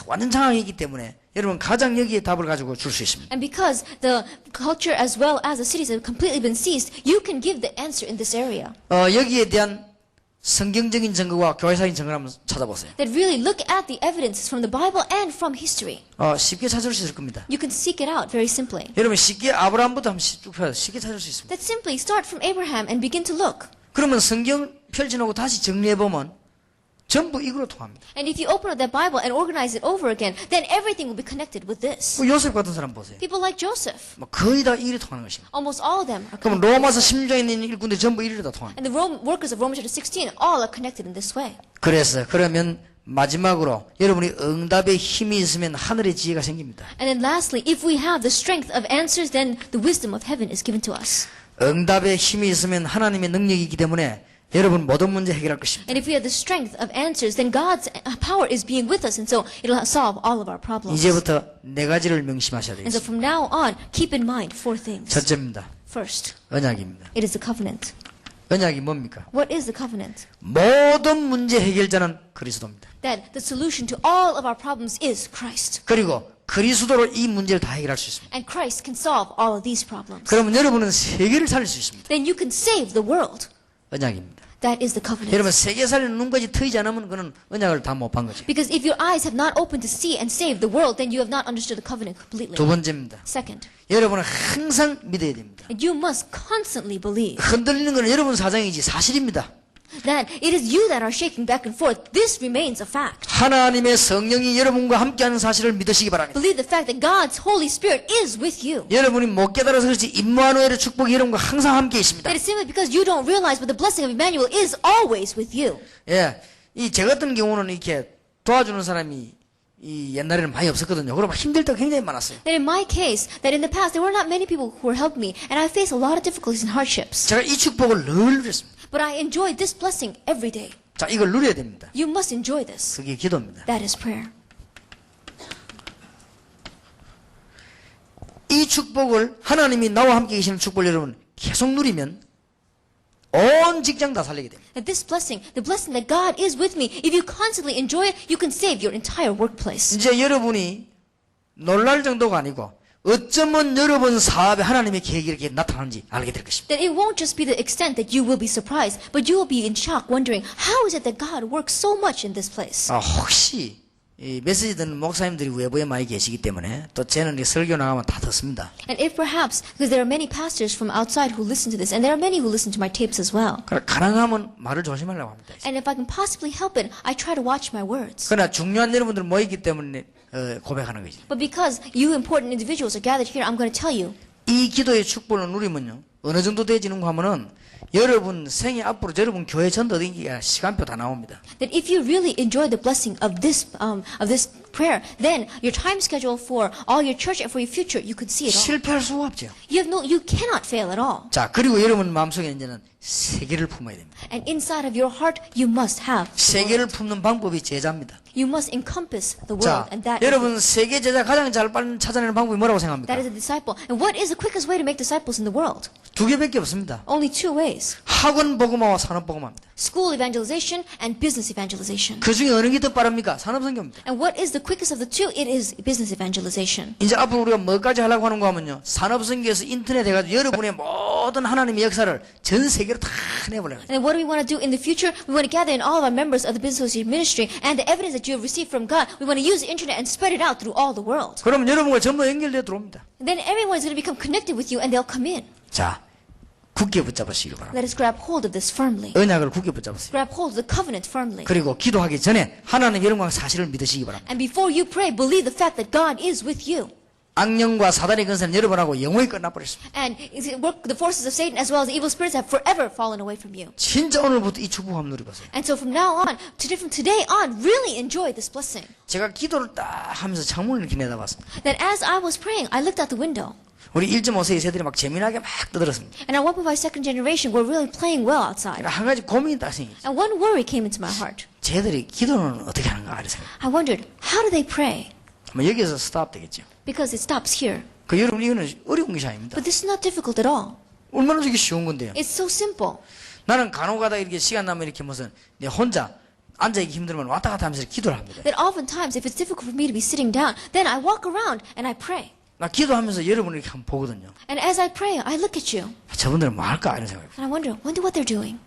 완전 장악하기 있기 때문에 여러분 가장 여기에 답을 가지고 줄 수 있습니다. And because the culture as well as the cities have completely been seized, you can give the answer in this area. 여기에 대한 성경적인 증거와 교회사적인 증거를 한번 찾아보세요. That really look at the evidences from the Bible and from history. 쉽게 찾을 수 있을 겁니다. You can seek it out very simply. 여러분 쉽게 아브라함부터 한번 쭉 펴서 쉽게 찾을 수 있습니다. That simply start from Abraham and begin to look. 그러면 성경 펼쳐놓고 다시 정리해보면 전부 이거로 통합니다. And if you open up that Bible and organize it over again, then everything will be connected with this. 뭐 요셉 같은 사람 보세요. People like Joseph, 뭐 거의 다 일이 통하는 것입니다. almost all of them are 그럼 connected. 로마서 16장에 있는 일꾼들 전부 일이 다 통합니다. And the workers of Romans chapter 16 all are connected in this way. 그래서 그러면 마지막으로 여러분이 응답의 힘이 있으면 하늘의 지혜가 생깁니다. And then lastly, if we have the strength of answers, then the wisdom of heaven is given to us. 응답의 힘이 있으면 하나님의 능력이 있기 때문에 여러분 모든 문제 해결할 것입니다. And if we have the strength of answers, then God's power is being with us, and so it'll solve all of our problems. 이제부터 네 가지를 명심하셔야 And so 되겠습니다. from now on, keep in mind four things. 첫째입니다. First, 언약입니다. it is the covenant. 언약이 뭡니까? What is the covenant? 모든 문제 해결자는 그리스도입니다. That the solution to all of our problems is Christ. 그리고 그리스도로 이 문제를 다 해결할 수 있습니다. And Christ can solve all of these problems. 그러면 여러분은 세계를 살릴 수 있습니다. Then you can save the world. 언약입니다. That is the covenant. 여러분 세계 살리는 눈까지 트이지 않으면 그는 언약을 다 못 본 거죠. Because if your eyes have not opened to see and save the world, then you have not understood the covenant completely. 두 번째입니다. Second, 여러분은 항상 믿어야 됩니다. you must constantly believe 흔들리는 것은 여러분 사정이지 사실입니다. that it is you that are shaking back and forth. This remains a fact. 하나님의 성령이 여러분과 함께하는 사실을 믿으시기 바랍니다. Believe the fact that God's Holy Spirit is with you. 여러분이 못 깨달아서 그렇지 임마누엘의 축복이 여러분과 항상 함께 있습니다. That is simply because you don't realize, but the blessing of Emmanuel is always with you. 예, 이 제 같은 경우는 이렇게 도와주는 사람이 이 옛날에는 많이 없었거든요. 그러면 힘들 때가 굉장히 많았어요. That in my case, that in the past there were not many people who were helping me, and I faced a lot of difficulties and hardships. 제가 이 축복을 늘 누렸습니다. But I enjoyed this blessing every day. 자, 이걸 누려야 됩니다. You must enjoy this. 그게 기도입니다. That is prayer. 이 축복을 하나님이 나와 함께 계시는 축복을 여러분 계속 누리면 온 직장 다 살리게 됩니다. That this blessing, the blessing that God is with me, if you constantly enjoy it, you can save your entire workplace. 이제 여러분이 놀랄 정도가 아니고 어쩌면 여러분 사업에 하나님의 계획이 이렇게 나타나는지 알게 될 것입니다. That it won't just be the extent that you will be surprised, but you will be in shock, wondering, how is it that God works so much in this place? 혹시 이 메시지 듣는 목사님들이 외부에 많이 계시기 때문에 또 저는 이 설교 나가면 다 듣습니다. And if perhaps, because there are many pastors from outside who listen to this, and there are many who listen to my tapes as well. 그러나 가능하면 말을 조심하려고 합니다. And if I can possibly help it, I try to watch my words. 그러나 중요한 여러분들 모이기 때문에 고백하는 거지. But because you important individuals are gathered here, I'm going to tell you 이 기도의 축복을 누리면요 어느 정도 되지는가 하면은 여러분 생애 앞으로 여러분 교회 전도되기가 시간표 다 나옵니다. that if you really enjoy the blessing of this prayer, then your time schedule for all your church and for your future, you could see it all. 실패할 수가 없죠. You cannot fail at all. 자, 그리고 여러분 마음속에 이제는 세계를 품어야 됩니다. And inside of your heart, you must have. 세계를 품는 방법이 제자입니다. You must encompass the 자, world, and that 여러분 세계 제자 가장 잘 찾아내는 방법이 뭐라고 생각합니까? that is a disciple. And what is the quickest way to make disciples in the world? 두 개밖에 없습니다. Only two ways: 학원 복음화와 산업 복음화입니다. school evangelization and business evangelization. 그 중에 어느 게 더 빠릅니까? 산업 선교입니다. And what is the quickest of the two? It is business evangelization. 이제 앞으로 우리가 뭐까지 하려고 하는가 하면요. 산업 선교에서 인터넷 해가지고 여러분의 모든 하나님의 역사를 전 세계로 다 내보려고 해요. And what do we want to do in the future? We want to gather in all of our members of the Business Association ministry and the evidence that you have received from God. We want to use the internet and spread it out through all the world. 그러면 여러분과 전부 연결되어 들어옵니다. And then everyone is going to become connected with you and they'll come in. 자, 굳게 붙잡으시기 바랍니다. Let us grab hold of this firmly. 언약을 굳게 붙잡으세요. Grab hold of the covenant firmly. 그리고 기도하기 전에 하나님의 영광 사실을 믿으시기 바랍니다. And before you pray, believe the fact that God is with you. 악령과 사단의 근세는 여러분하고 영원히 끝나버렸습니다. And the forces of Satan as well as the evil spirits have forever fallen away from you. 진짜 오늘부터 이 축복 한번 누려보세요. And so from now on, from today on, really enjoy this blessing. 제가 기도를 딱 하면서 창문을 이렇게 내다봤습니다. That as I was praying, I looked out the window. 우리 1.5세 세들이 막 재미나게 막 떠들었습니다. And our 1.5 second generation were really playing well outside. 한 가지 고민이 딱 생겼어요. And one worry came into my heart. 쟤들이 기도는 어떻게 하는가 이래서 I wondered, how do they pray? 여기서 스탑 되겠죠. Because it stops here. 그 여러분 이거는 어려운 것이 아닙니다. But this is not difficult at all. 얼마나 되게 쉬운 건데요. It's so simple. 나는 간혹가다 이렇게 시간 나면 이렇게 무슨 내 혼자 앉아있기 힘들면 왔다 갔다 하면서 기도를 합니다. That oftentimes, if it's difficult for me to be sitting down, then I walk around and I pray. 나 기도하면서 여러분을 이렇게 한번 보거든요. And as I pray, I look at you. 저분들은 뭐 할까 이런 생각이. And I wonder what they're doing.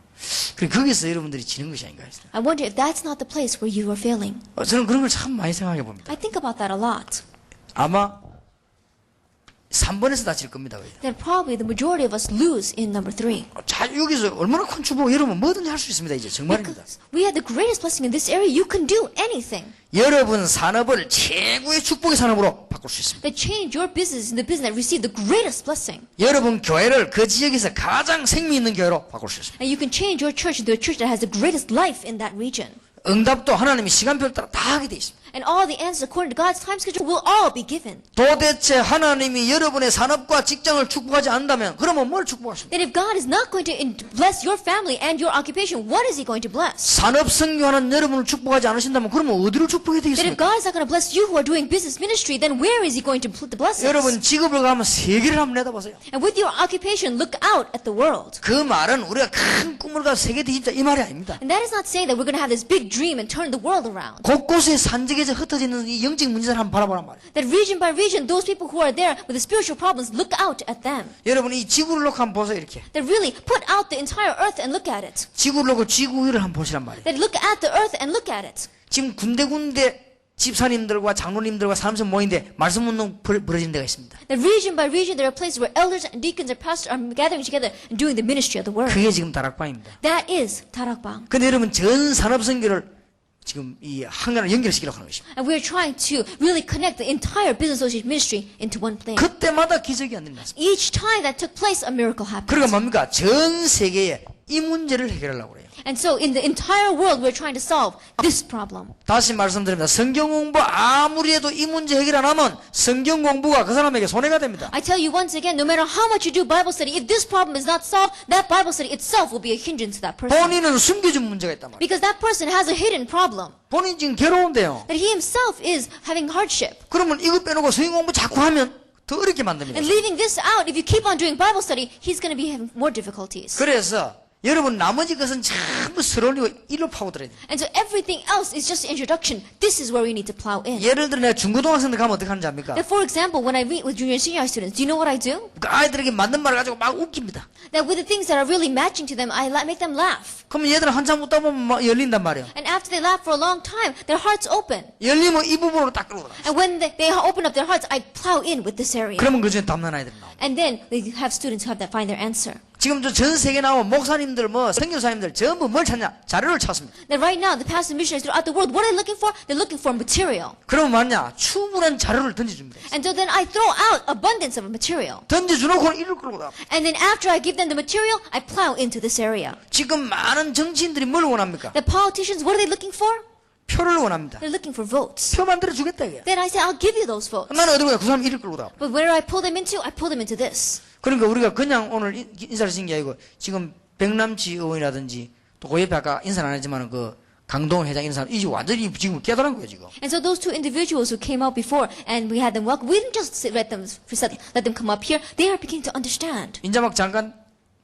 그리고 거기서 여러분들이 지는 것이 아닌가 했어요. I wonder if that's not the place where you are failing. 저는 그런 걸 참 많이 생각해 봅니다. I think about that a lot. 아마 3번에서 다칠 겁니다. then probably the majority of us lose in number 3. 자, 여기서 얼마나 큰 축복, 여러분 뭐든지 할 수 있습니다. 이제 정말입니다. Because we have the greatest blessing in this area, you can do anything. 여러분 산업을 최고의 축복의 산업으로 바꿀 수 있습니다. That change your business in the business that receive the greatest blessing. 여러분 교회를 그 지역에서 가장 생미 있는 교회로 바꿀 수 있습니다. And you can change your church into a church that has the greatest life in that region. 응답도 하나님이 시간표를 따라 다 하게 돼 있습니다. And all the answers according to God's time schedule will all be given. 도대체 하나님이 여러분의 산업과 직장을 축복하지 않는다면 그러면 뭘 축복하십니까? That if God is not going to bless your family and your occupation, what is He going to bless? 산업 선교하는 여러분을 축복하지 않으신다면 그러면 어디를 축복해야 That if 되겠습니까? God is not going to bless you who are doing business ministry, then where is He going to put the blessings? 여러분 직업을 가면 세계를 한번 내다보세요. And with your occupation, look out at the world. 그 말은 우리가 큰 꿈을 가서 세계 뒤집자 이 말이 아닙니다. And that is not saying that we're going to have this big dream and turn the world around. 곳곳에 산적에서 흩어져 있는 이 영적 문제를 한번 바라보란 말이에요. That region by region, those people who are there with the spiritual problems, look out at them. 여러분 이 지구를 놓고 한번 보세요. 이렇게 That really put out the entire earth and look at it. 지구를 놓고 지구 위를 한번 보시란 말이에요. That look at the earth and look at it. 지금 군데군데 집사님들과 장로님들과 사람들 모이는데 말씀 운동 벌어지는 데가 있습니다. That region by region, there are places where elders and deacons and pastors are gathering together and doing the ministry of the word. 그게 지금 다락방입니다. That is 다락방. 근데 여러분 전 산업 선교를 지금 이 한가를 연결시키려고 하는 것입니다. And we're trying to really connect the entire business association ministry into one place. 그때마다 기적이 안 되는 것 같습니다. Each time that took place, a miracle happened. 그러니까 뭡니까? 전 세계에 이 문제를 해결하려고 그래요. And so in the entire world, we're trying to solve this problem. 다시 말씀드립니다. 성경 공부 아무리 해도 이 문제 해결 안 하면 성경 공부가 그 사람에게 손해가 됩니다. I tell you once again, no matter how much you do Bible study, if this problem is not solved, that Bible study itself will be a hindrance to that person. 본인은 숨겨진 문제가 있단 말이에요. Because that person has a hidden problem. 본인 지금 괴로운데요. That he himself is having hardship. 그러면 이거 빼놓고 성경 공부 자꾸 하면 더 어렵게 만듭니다. And leaving this out, if you keep on doing Bible study, he's going to be having more difficulties. 그래서 여러분 나머지 것은 전부 서론이고 일로 파고들어야 돼요. And so everything else is just introduction. This is where we need to plow in. 예를 들어 내가 중고등학생들 가면 어떻게 하는지 압니까? That for example, when I meet with junior and senior high students, do you know what I do? 그 아이들에게 맞는 말을 가지고 막 웃깁니다. That with the things that are really matching to them, I make them laugh. 그러면 얘들은 한참 웃다 보면 막 열린단 말이에요. And after they laugh for a long time, their hearts open. 열리면 이 부분으로 딱 끌고 들어가. And when they open up their hearts, I plow in with this area. 그러면 그 중에 답난 아이들이 나옵니다. And then they have students who have that find their answer. 지금 전 세계 나오면 목사님들 뭐 선교사님들 전부 뭘 찾냐? 자료를 찾습니다. That right now, the pastors and missionaries throughout the world, what are they looking for? They're looking for material. 그러면 뭐냐? 충분한 자료를 던져줍니다. And so then I throw out abundance of material. 던져주놓고는 이를 끌고 나와. And then after I give them the material, I plow into this area. 지금 많은 정치인들이 뭘 원합니까? The politicians, what are they looking for? 표를 원합니다. They're looking for votes. 표 만들어 주겠다 이게. Then I say, I'll give you those votes. 나는 어디로 가그 사람 이를 끌고 나와. But where do I pull them into? I pull them into this. 그러니까 우리가 그냥 오늘 인사를 쓴 게 아니고 지금 백남치 의원이라든지 또 그 옆에 아까 인사는 안 했지만 그 강동 회장 인사 이제 완전히 지금 깨달은 거예요 지금. And so those two individuals who came out before and we had them welcome, we didn't just let them come up here. They are beginning to understand. 인자 막 잠깐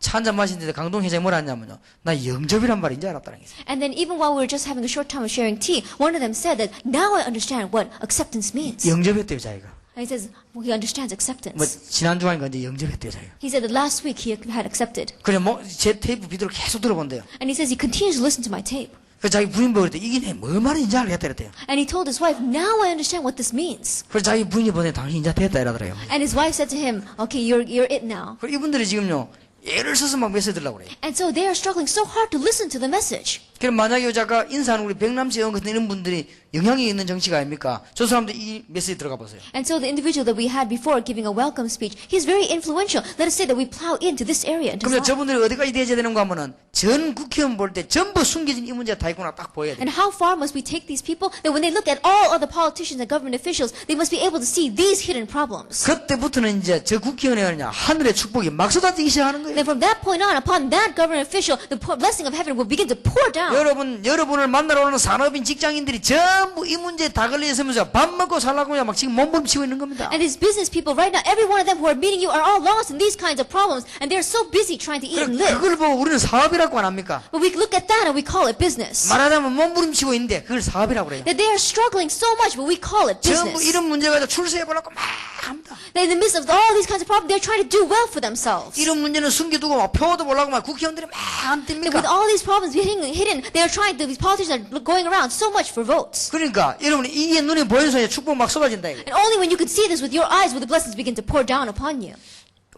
차 한잔 마시는데 강동 회장이 뭐라 했냐면요. 나 영접이란 말이 이제 알았다는 게 있어요. And then even while we were just having a short time of sharing tea, one of them said that now I understand what acceptance means. 영접했대요 자기가. And he says, well, he understands 뭐 acceptance. 지난주간인가 이제 영접했대요 자기가. He said that last week he had accepted. 그래 제 테이프 비디오를 계속 들어본대요. And he says he continues to listen to my tape. 그래서 자기 부인 보고 그랬대 이게 뭐 말인지 알겠다 이랬대요. And he told his wife, now I understand what this means. 그래서 자기 부인이 보내 당신 이제 됐다 이러더래요. And his wife said to him, okay, you're it now. 그리고 이분들이 지금요 애를 써서 막 메시지 들라고 그래요. And so they are struggling so hard to listen to the message. 그럼 만약에 여자가 인사하는 우리 백남씨 의원 같은 이런 분들이 영향이 있는 정치가 아닙니까? 저 사람들 이 메시지 들어가 보세요. And so the individual that we had before giving a welcome speech, he's very influential. Let us say that we plow into this area. And, 그럼 저분들이 어디까지 대해야 되는가 하면은 전 국회의원 볼 때 전부 숨겨진 이 문제가 다 있구나 딱 보여야 돼요. and how far must we take these people? That when they look at all other politicians and government officials, they must be able to see these hidden problems. 그때부터는 이제 저 국회의원이 하늘의 축복이 막 쏟아지기 시작하는 거예요. Then from that point on, upon that government official, the blessing of heaven will begin to pour down. 여러분을 만나러 오는 산업인 직장인들이 전부 이 문제에 다 걸려있으면서 밥 먹고 살라고 막 지금 몸부림치고 있는 겁니다. And these business people right now, every one of them who are meeting you are all lost in these kinds of problems, and they're so busy trying to eat and live. 그걸 보고 우리는 사업이라고 안 합니까? But we look at that and we call it business. 말하자면 몸부림치고 있는데 그걸 사업이라고 그래요. That they are struggling so much, but we call it 전부 business. 이런 문제 가지고 출세해보려고 막 합니다. That in the midst of all these kinds of problems, they're trying to do well for themselves. 이런 문제는 숨겨두고 막 표도 보려고 막 국회의원들이 막 안 That with 띱니까? all these problems hidden, they are trying to, these politicians are going around so much for votes. 그러니까 여러분이 이게 눈에 보여서 축복 막 쏟아진다 이거. And only when you can see this with your eyes will the blessings begin to pour down upon you.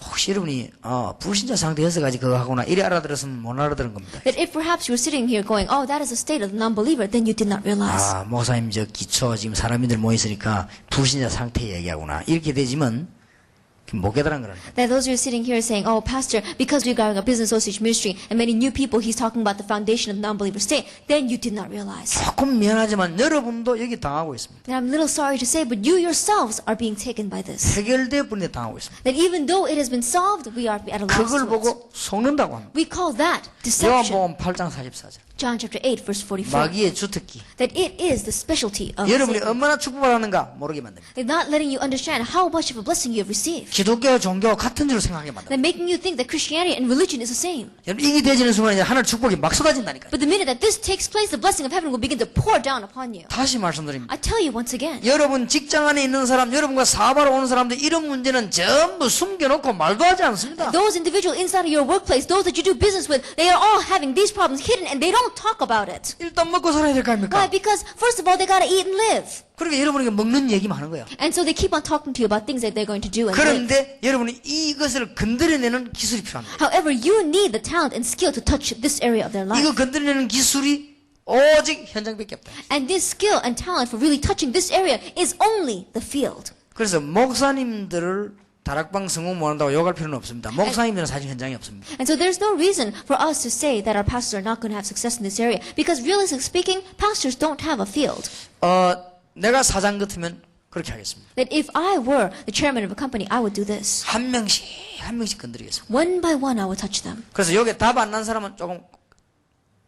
혹시 여러분이 불신자 상태였어가지고 그거 하거나 이래 알아들었으면 못 알아들은 겁니다. That if perhaps you were sitting here going, oh, that is the state of the non-believer, then you did not realize. 목사님 저 기초 지금 사람들 모여 있으니까 불신자 상태 얘기하구나 이렇게 되지만 못 깨달은 거라는 거예요. That those who are sitting here saying, oh, Pastor, because we're going a business association ministry and many new people, he's talking about the foundation of the non-believer state, then you did not realize. 조금 미안하지만 여러분도 여기 당하고 있습니다. And I'm a little sorry to say, but you yourselves are being taken by this. 해결되어 버린데 당하고 있습니다. That even though it has been solved, we are at a loss 그걸 to it. 보고 속는다고 합니다. We call that deception. 요한복음 8장 44절. John chapter 8, verse 44. 마귀의 주특기. That it is the specialty of 여러분이 Satan. 얼마나 축복받았는가 모르게 만듭니다. They're not letting you understand how much of a blessing you have received. 기독교 종교와 같은 줄로 생각하게 만듭니다. They're making you think that Christianity and religion is the same. 여러분 이게 되지는 순간 이제 하늘 축복이 막 쏟아진다니까요. But the minute that this takes place, the blessing of heaven will begin to pour down upon you. 다시 말씀드립니다. I tell you once again. 여러분 직장 안에 있는 사람, 여러분과 사업하러 오는 사람들 이런 문제는 전부 숨겨놓고 말도 하지 않습니다. Those individuals inside of your workplace, those that you do business with, they are all having these problems hidden and they don't talk about it. 일단 먹고 살아야 될 거 Why? 아닙니까? Because first of all, they gotta eat and live. 그러니까 여러분에게 먹는 얘기만 하는 거예요. And so they keep on talking to you about things that they're going to do and live. 그런데 여러분이 이것을 건드려내는 기술이 필요합니다. However, you need the talent and skill to touch this area of their life. 이거 건드려내는 기술이 오직 현장밖에 없다. And this skill and talent for really touching this area is only the field. 그래서 목사님들을 다락방 성공 못한다고 욕할 필요는 없습니다. 목사님들은 사실 현장이 없습니다. And so there's no reason for us to say that our pastors are not going to have success in this area. Because realistically speaking, pastors don't have a field. 내가 사장 같으면 그렇게 하겠습니다. That if I were the chairman of a company, I would do this. 한 명씩 건드리겠습니다. One by one, I would touch them. 그래서 여기 답 안 난 사람은 조금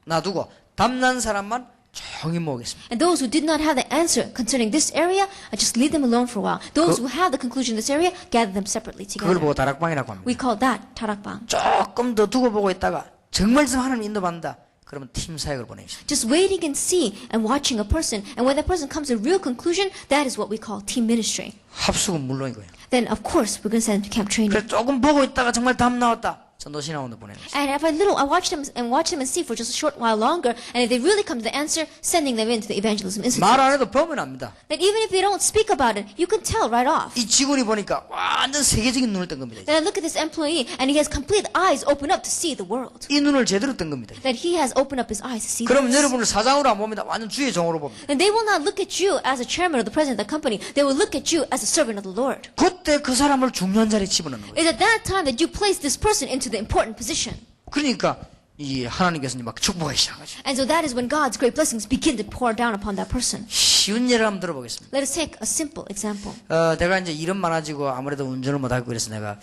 놔두고 답 난 사람만 조용히 모으겠습니다. And those who did not have the answer concerning this area, I just leave them alone for a while. Those who have the conclusion in this area, gather them separately 그걸 together. 보고 다락방이라고 합니다. We call that tarakbang. 조금 더 두고 보고 있다가 정말 좀 하나님 인도받는다. 그러면 팀 사역을 보내겠습니다. Just waiting and see and watching a person. And when that person comes to a real conclusion, that is what we call team ministry. 합숙은 물론이고요. Then, of course, we're going to send them to camp training. 그래서 조금 보고 있다가 정말 답 나왔다. 전도신학원도 보내겠습니다. And if I watch them and see for just a short while longer, and if they really come to the answer, sending them into the evangelism institute. 말 안 해도 보면 압니다. That even if they don't speak about it, you can tell right off. 이 직원이 보니까 완전 세계적인 눈을 뜬 겁니다. Then I look at this employee, and he has complete eyes open up to see the world. 이 눈을 제대로 뜬 겁니다. That he has opened up his eyes to see 그럼 this. 여러분을 사장으로 안 봅니다. 완전 주의 종으로 봅니다. And they will not look at you as a chairman or the president of the company. They will look at you as a servant of the Lord. 그때 그 사람을 중요한 자리에 집어넣는 거예요. It's at that time that you place this person into the important position. 그러니까 이 하나님께서 막 축복하기 시작한 거죠. And so that is when God's great blessings begin to pour down upon that person. 쉬운 예를 한번 들어보겠습니다. Let us take a simple example. 내가 이제 일은 많아지고 아무래도 운전을 못하고 그래서 내가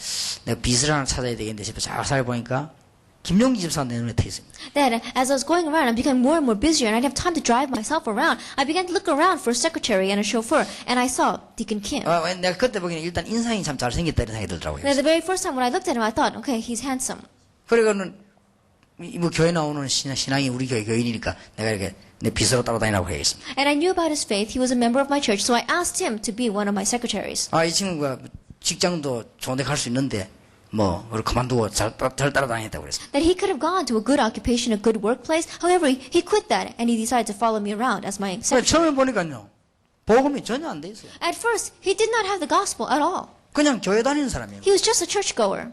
빚을 하나 찾아야 되겠는데 싶어 잘 살아보니까 김용기 집사가 내 눈에 터 있습니다. That as I was going around, I became more and more busier, and I didn't have time to drive myself around. I began to look around for a secretary and a chauffeur, and I saw Deacon Kim. 내가 그때 보기에는 일단 인상이 참 잘생겼다 이런 생각이 들더라고요. And the very first time when I looked at him, I thought, okay, he's handsome. 그러고는 뭐 교회 나오는 신앙이 우리 교회 교인이니까 내가 이렇게 내 비서로 따라다니라고 해야겠습니다. And I knew about his faith. He was a member of my church, so I asked him to be one of my secretaries. 이 친구가 직장도 좋은데 갈 수 있는데 그걸 그만두고 잘 따라다녔다고 그랬어요. That he could have gone to a good occupation, a good workplace. However, he quit that, and he decided to follow me around as my secretary. 처음에 보니까요 복음이 전혀 안 돼 있어요. At first, he did not have the gospel at all. 그냥 교회 다니는 사람이에요. He was just a churchgoer.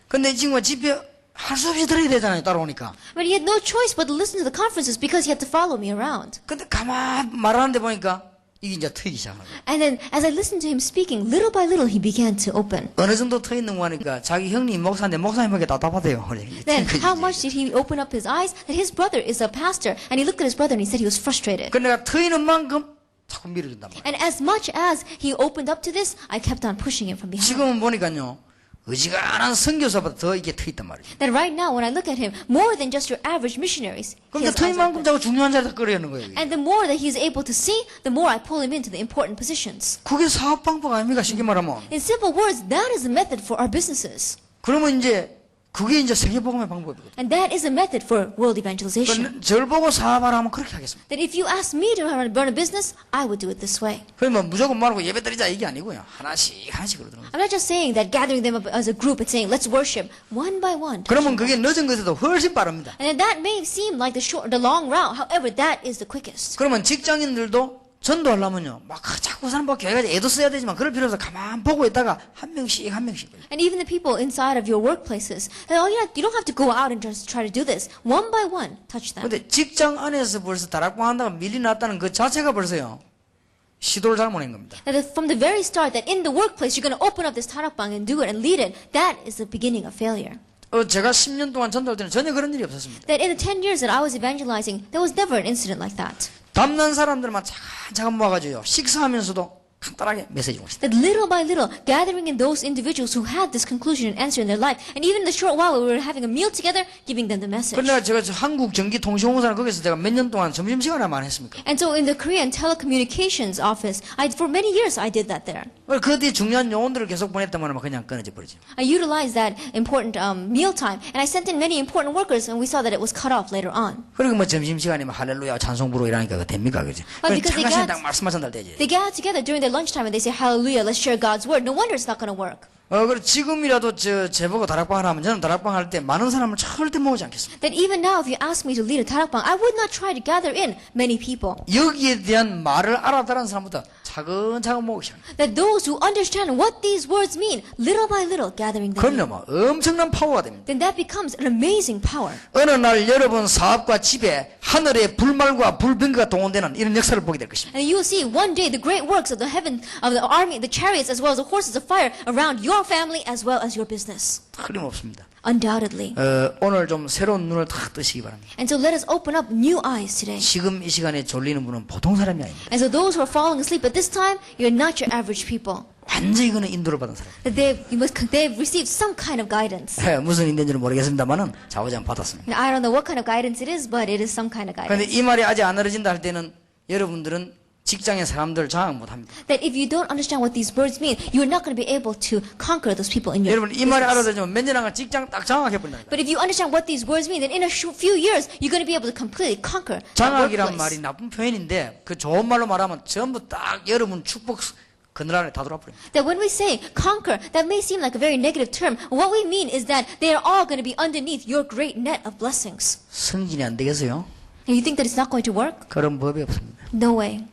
근데 이 친구가 집에 할 수 없이 들어야 되잖아요, 따라오니까. But he had no choice but to listen to the conferences because he had to follow me around. 근데 가만 말하는데 보니까 이게 이제 트이기 시작한 거예요. And then, as I listened to him speaking, little by little, he began to open. 어느 정도 터 있는 거 하니까 자기 형님 목사인데 목사님에게 답답하대요. Then, how much did he open up his eyes? That his brother is a pastor, and he looked at his brother and he said he was frustrated. 근데 내가 터 있는 만큼 자꾸 밀어준단 말이에요. And as much as he opened up to this, I kept on pushing him from behind. 지금은 보니까요, 의지가한 선교사보다 더 이게 터 있단 말이에요. That right now, when I look at him, more than just your average missionaries, he 그럼 has 터 eyes 있는 만큼 open. 자꾸 중요한 자리에다 끌어내는 거예요. 이게. And the more that he is able to see, the more I pull him into the important positions. 그게 사업 방법 아닙니까? 쉽게 말하면. In simple words, that is the method for our businesses. 그러면 이제 그게 이제 세계복음의 방법이거든요. And that is a method for world evangelization. 절 보고 사업하라 하면 그렇게 하겠습니다. That if you ask me to run a business, I would do it this way. 그러면 무조건 말고 예배 드리자 이게 아니고요. 하나씩 하나씩 그러더라고요. I'm not just saying that gathering them up as a group and saying, let's worship one by one. 그러면 그게 늦은 것에도 훨씬 빠릅니다. And that may seem like the long route. However, that is the quickest. 그러면 직장인들도 전도하려면요, 막 자꾸 사람 보고 교회가 애도 써야 되지만 그럴 필요 없어. 가만 보고 있다가 한 명씩. And even the people inside of your workplaces, you don't have to go out and just try to do this. One by one, touch them. 근데 직장 안에서 벌써 다락방 한다고 밀려났다는 그 자체가 벌써요, 시도를 잘못한 겁니다. That from the very start, that in the workplace you're going to open up this tarakbang and do it and lead it, that is the beginning of failure. 제가 10년 동안 전도할 때는 전혀 그런 일이 없었습니다. That in the 10 years that I was evangelizing, there was never an incident like that. 담난 사람들만 차근차근 모아가지고요, 식사하면서도 간단하게 메시지 옵시다. That little by little, gathering in those individuals who had this conclusion and answer in their life, and even in the short while we were having a meal together, giving them the message. 그러나 제가 한국전기통신공사는 거기서 제가 몇 년 동안 점심시간에만 했습니까? And so in the Korean telecommunications office, for many years I did that there. 그 뒤에 중요한 요원들을 계속 보냈다면 그냥 끊어져 버리죠. I utilized that important meal time, and I sent in many important workers, and we saw that it was cut off later on. 그리고 뭐 점심시간에 뭐 할렐루야 찬송 부르고 이러니까 그거 됩니까? 그죠? because they 참가시는 got- 딱 말씀만 전달되지. They gather together during their lunchtime and they say, Hallelujah, let's share God's word. No wonder it's not going to work. 그리고 지금이라도 제보고 다락방을 하면 저는 다락방 할 때 많은 사람을 절대 모으지 않겠습니다. That even now, if you ask me to lead a tarakbang, I would not try to gather in many people. 여기에 대한 말을 알아달라는 사람부터 차근차근 모으기 시작합니다. That those who understand what these words mean, little by little, gathering them in. 그럼요, 뭐 엄청난 파워가 됩니다. Then that becomes an amazing power. 어느 날 여러분 사업과 집에 하늘의 불말과 불병거가 동원되는 이런 역사를 보게 될 것입니다. And you will see one day the great works of the heaven, of the army, the chariots, as well as the horses of fire around your family as well as your business. 틀림없습니다. Undoubtedly. 오늘 좀 새로운 눈을 탁 뜨시기 바랍니다. And so let us open up new eyes today. 지금 이 시간에 졸리는 분은 보통 사람이 아닙니다. And so those who are falling asleep at this time, you're not your average people. 완전히 그는 인도를 받은 사람. That they've received some kind of guidance. 무슨 인도인지는 모르겠습니다만은 자우장 받았습니다. Now, I don't know what kind of guidance it is, but it is some kind of 그런데 guidance. 이 말이 아직 안 어려진다 할 때는 여러분들은 직장의 사람들 장악 못합니다. That if you don't understand what these words mean, you are not going to be able to conquer those people in your 여러분 이 말이 business. 알아들으면 몇 년 안가 직장 딱 장악해버린다. But if you understand what these words mean, then in a few years, you're going to be able to completely conquer that 장악이란 workplace. 말이 나쁜 표현인데 그 좋은 말로 말하면 전부 딱 여러분 축복 그늘 안에 다 들어와버립니다. That when we say conquer, that may seem like a very negative term. What we mean is that they are all going to be underneath your great net of blessings. 승진이 안 되겠어요? And you think that it's not going to work? 그런 법이 없습니다. No way.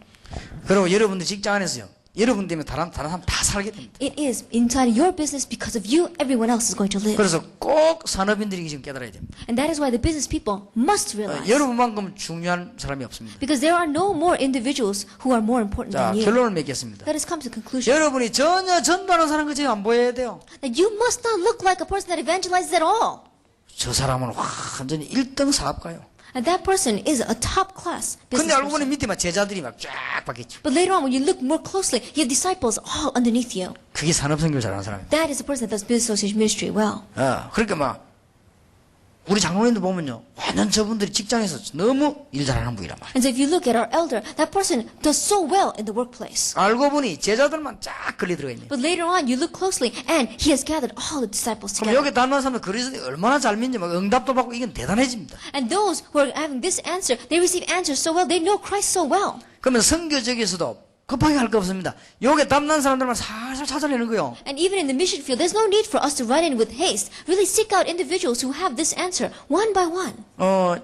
그리고 여러분들 직장 안에서요, 여러분 때문에 다른 사람 다 살게 됩니다. It is inside your business because of you, everyone else is going to live. 그래서 꼭 산업인들이 지금 깨달아야 됩니다. And that is why the business people must realize. 여러분만큼 중요한 사람이 없습니다. Because there are no more individuals who are more important 자, than you. 결론을 맺겠습니다. Let us come to the conclusion. 여러분이 전혀 전도하는 사람 그저 안 보여야 돼요. That you must not look like a person that evangelizes at all. 저 사람은 완전히 1등 사업가요. And that person is a top class business 근데 알고 보니 person. 밑에 막 제자들이 막 쫙 박혔죠. But later on, when you look more closely, you have disciples all underneath you. 그게 산업선교를 잘하는 사람이에요. That is the person that does business association ministry well. 그러니까 막 우리 장로님들 보면요, 완전 저분들이 직장에서 너무 일 잘하는 분이란 말이에요. And so if you look at our elder, that person does so well in the workplace. 알고 보니 제자들만 쫙 걸리 들어가 있네. But later on, you look closely, and he has gathered all the disciples 그럼 together. 여기 담는 사람들 그리스도인이 얼마나 잘 믿는지 막 응답도 받고 이건 대단해집니다. And those who are having this answer, they receive answers so well, they know Christ so well. 그러면 선교적에서도 급하게 할 거 없습니다. 여기 담는 사람들만 살살 찾아내는 거예요. And even in the mission field, there's no need for us to run in with haste. Really seek out individuals who have this answer, one by one.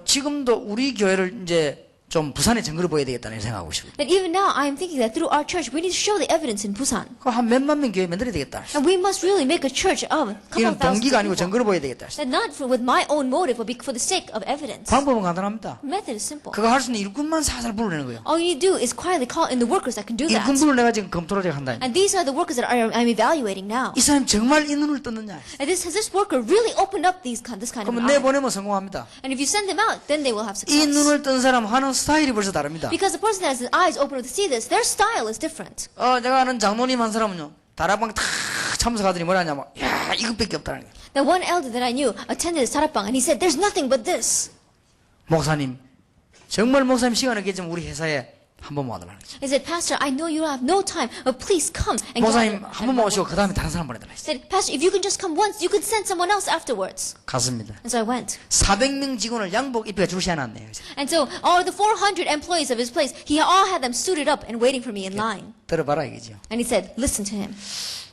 지금도 우리 교회를 이제 좀 부산에 증거를 보여야 되겠다는 생각하고 있어요. That even now, I am thinking that through our church, we need to show the evidence in Busan. 한 몇만 명 교회 만들어야 되겠다. And we must really make a church of a couple 이건 of thousands 동기가 of 아니고 people. 증거를 보여야 되겠다. That not with my own motive, but for the sake of evidence. 방법은 간단합니다. The method is simple. 그거 할 수 있는 일꾼만 살살 불러내는 거예요. All you need to do is quietly call in the workers that can do that. 일꾼 불러 내가 지금 검토를 제가 한다. And these are the workers that I'm evaluating now. 이 사람이 정말 이 눈을 떴느냐. And has this worker really opened up this kind of 그러면 eye? 내보내면 성공합니다. And if you send them out, then they will have 이 success. 눈을 뜬 사람 하는 스타일이 벌써 다릅니다. Because the person that has the eyes open to see this, their style is different. 내가 아는 장로님 한 사람은요, 다락방 다 참석하더니 뭐라 하냐면, 야, 이것밖에 없다는 거예요. The one elder that I knew attended this sarapang, and he said, "There's nothing but this." 목사님, 정말 목사님 시간을 깨지면 우리 회사에 한 번만 와달라는 거죠. He said, Pastor, I know you have no time, but please come and 목사님 gather 한 번만 오시고 그 다음에 다른 사람 보내달라 He 했어요. said, Pastor, if you can just come once, you can send someone else afterwards. 갔습니다. And so I went. 400명 직원을 양복 입혀 줄 세워놨네요. And so all the 400 employees of his place, he all had them suited up and waiting for me in line. 들어봐라 이거죠. And he said, listen to him.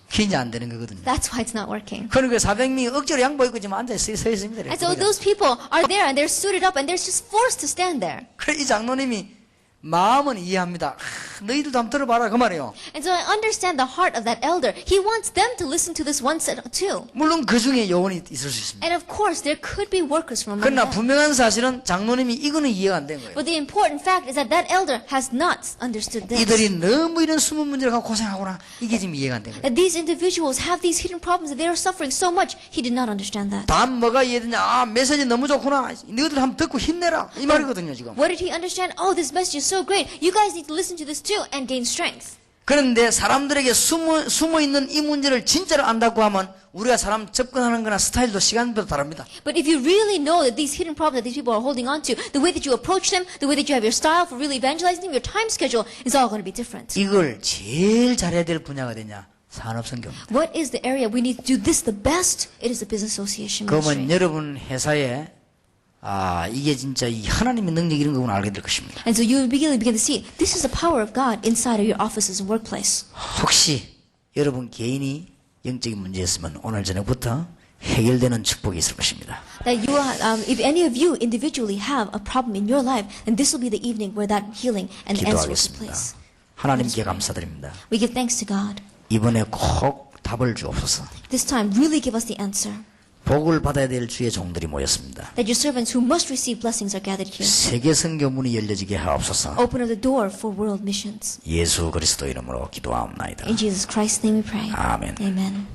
그게 이제 안 되는 거거든요. That's why it's not working. 그러니까 400명이 억지로 양복 입고 지금 앉아 서 있습니다. And so those people are there and they're suited up and they're just forced to stand there. 그래 이 장로님이 마음은 이해합니다. 너희들도 한번 들어봐라 그 말이에요. And so I understand the heart of that elder. He wants them to listen to this one set too. 물론 그 중에 요원이 있을 수 있습니다. And of course, there could be workers from among 그러나 them. 분명한 사실은 장로님이 이거는 이해가 안 된 거예요. But the important fact is that that elder has not understood this. 이들이 너무 이런 숨은 문제를 갖고 고생하구나. 이게 지금 이해가 안 된 거예요. That these individuals have these hidden problems and they are suffering so much. He did not understand that. 다 뭐가 이해되냐. 아 메시지 너무 좋구나. 너희들 한번 듣고 힘내라. 이 말이거든요 지금. What did he understand? Oh, this message is so great. You guys need to listen to this too and gain strength. 그런데 사람들에게 숨어 있는 이 문제를 진짜로 안다고 하면 우리가 사람 접근하는 거나 스타일도 시간도 다릅니다. But if you really know that these hidden problems that these people are holding on to, the way that you approach them, the way that you have your style for really evangelizing them, your time schedule is all going to be different. 이걸 제일 잘해야 될 분야가 되냐? 산업선교입니다. What is the area we need to do this the best? It is the business association ministry. 그러면 여러분 회사에 이게 진짜 이 하나님의 능력이 이런 거구나 알게 될 것입니다. And so you will begin to see this is the power of God inside of your offices and workplace. 혹시 여러분 개인이 영적인 문제였으면 오늘 저녁부터 해결되는 축복이 있을 것입니다. That you are, if any of you individually have a problem in your life, then this will be the evening where that healing and answer will take 기도하겠습니다. place. 하나님께 감사드립니다. We give thanks to God. 이번에 꼭 답을 주옵소서. This time, really give us the answer. 복을 받아야 될 주의 종들이 모였습니다. That your servants who must receive blessings are gathered here. 세계 선교 문이 열려지게 하옵소서. Open up the door for world missions. 예수 그리스도 이름으로 기도하옵나이다. In Jesus Christ's name we pray. 아멘. Amen.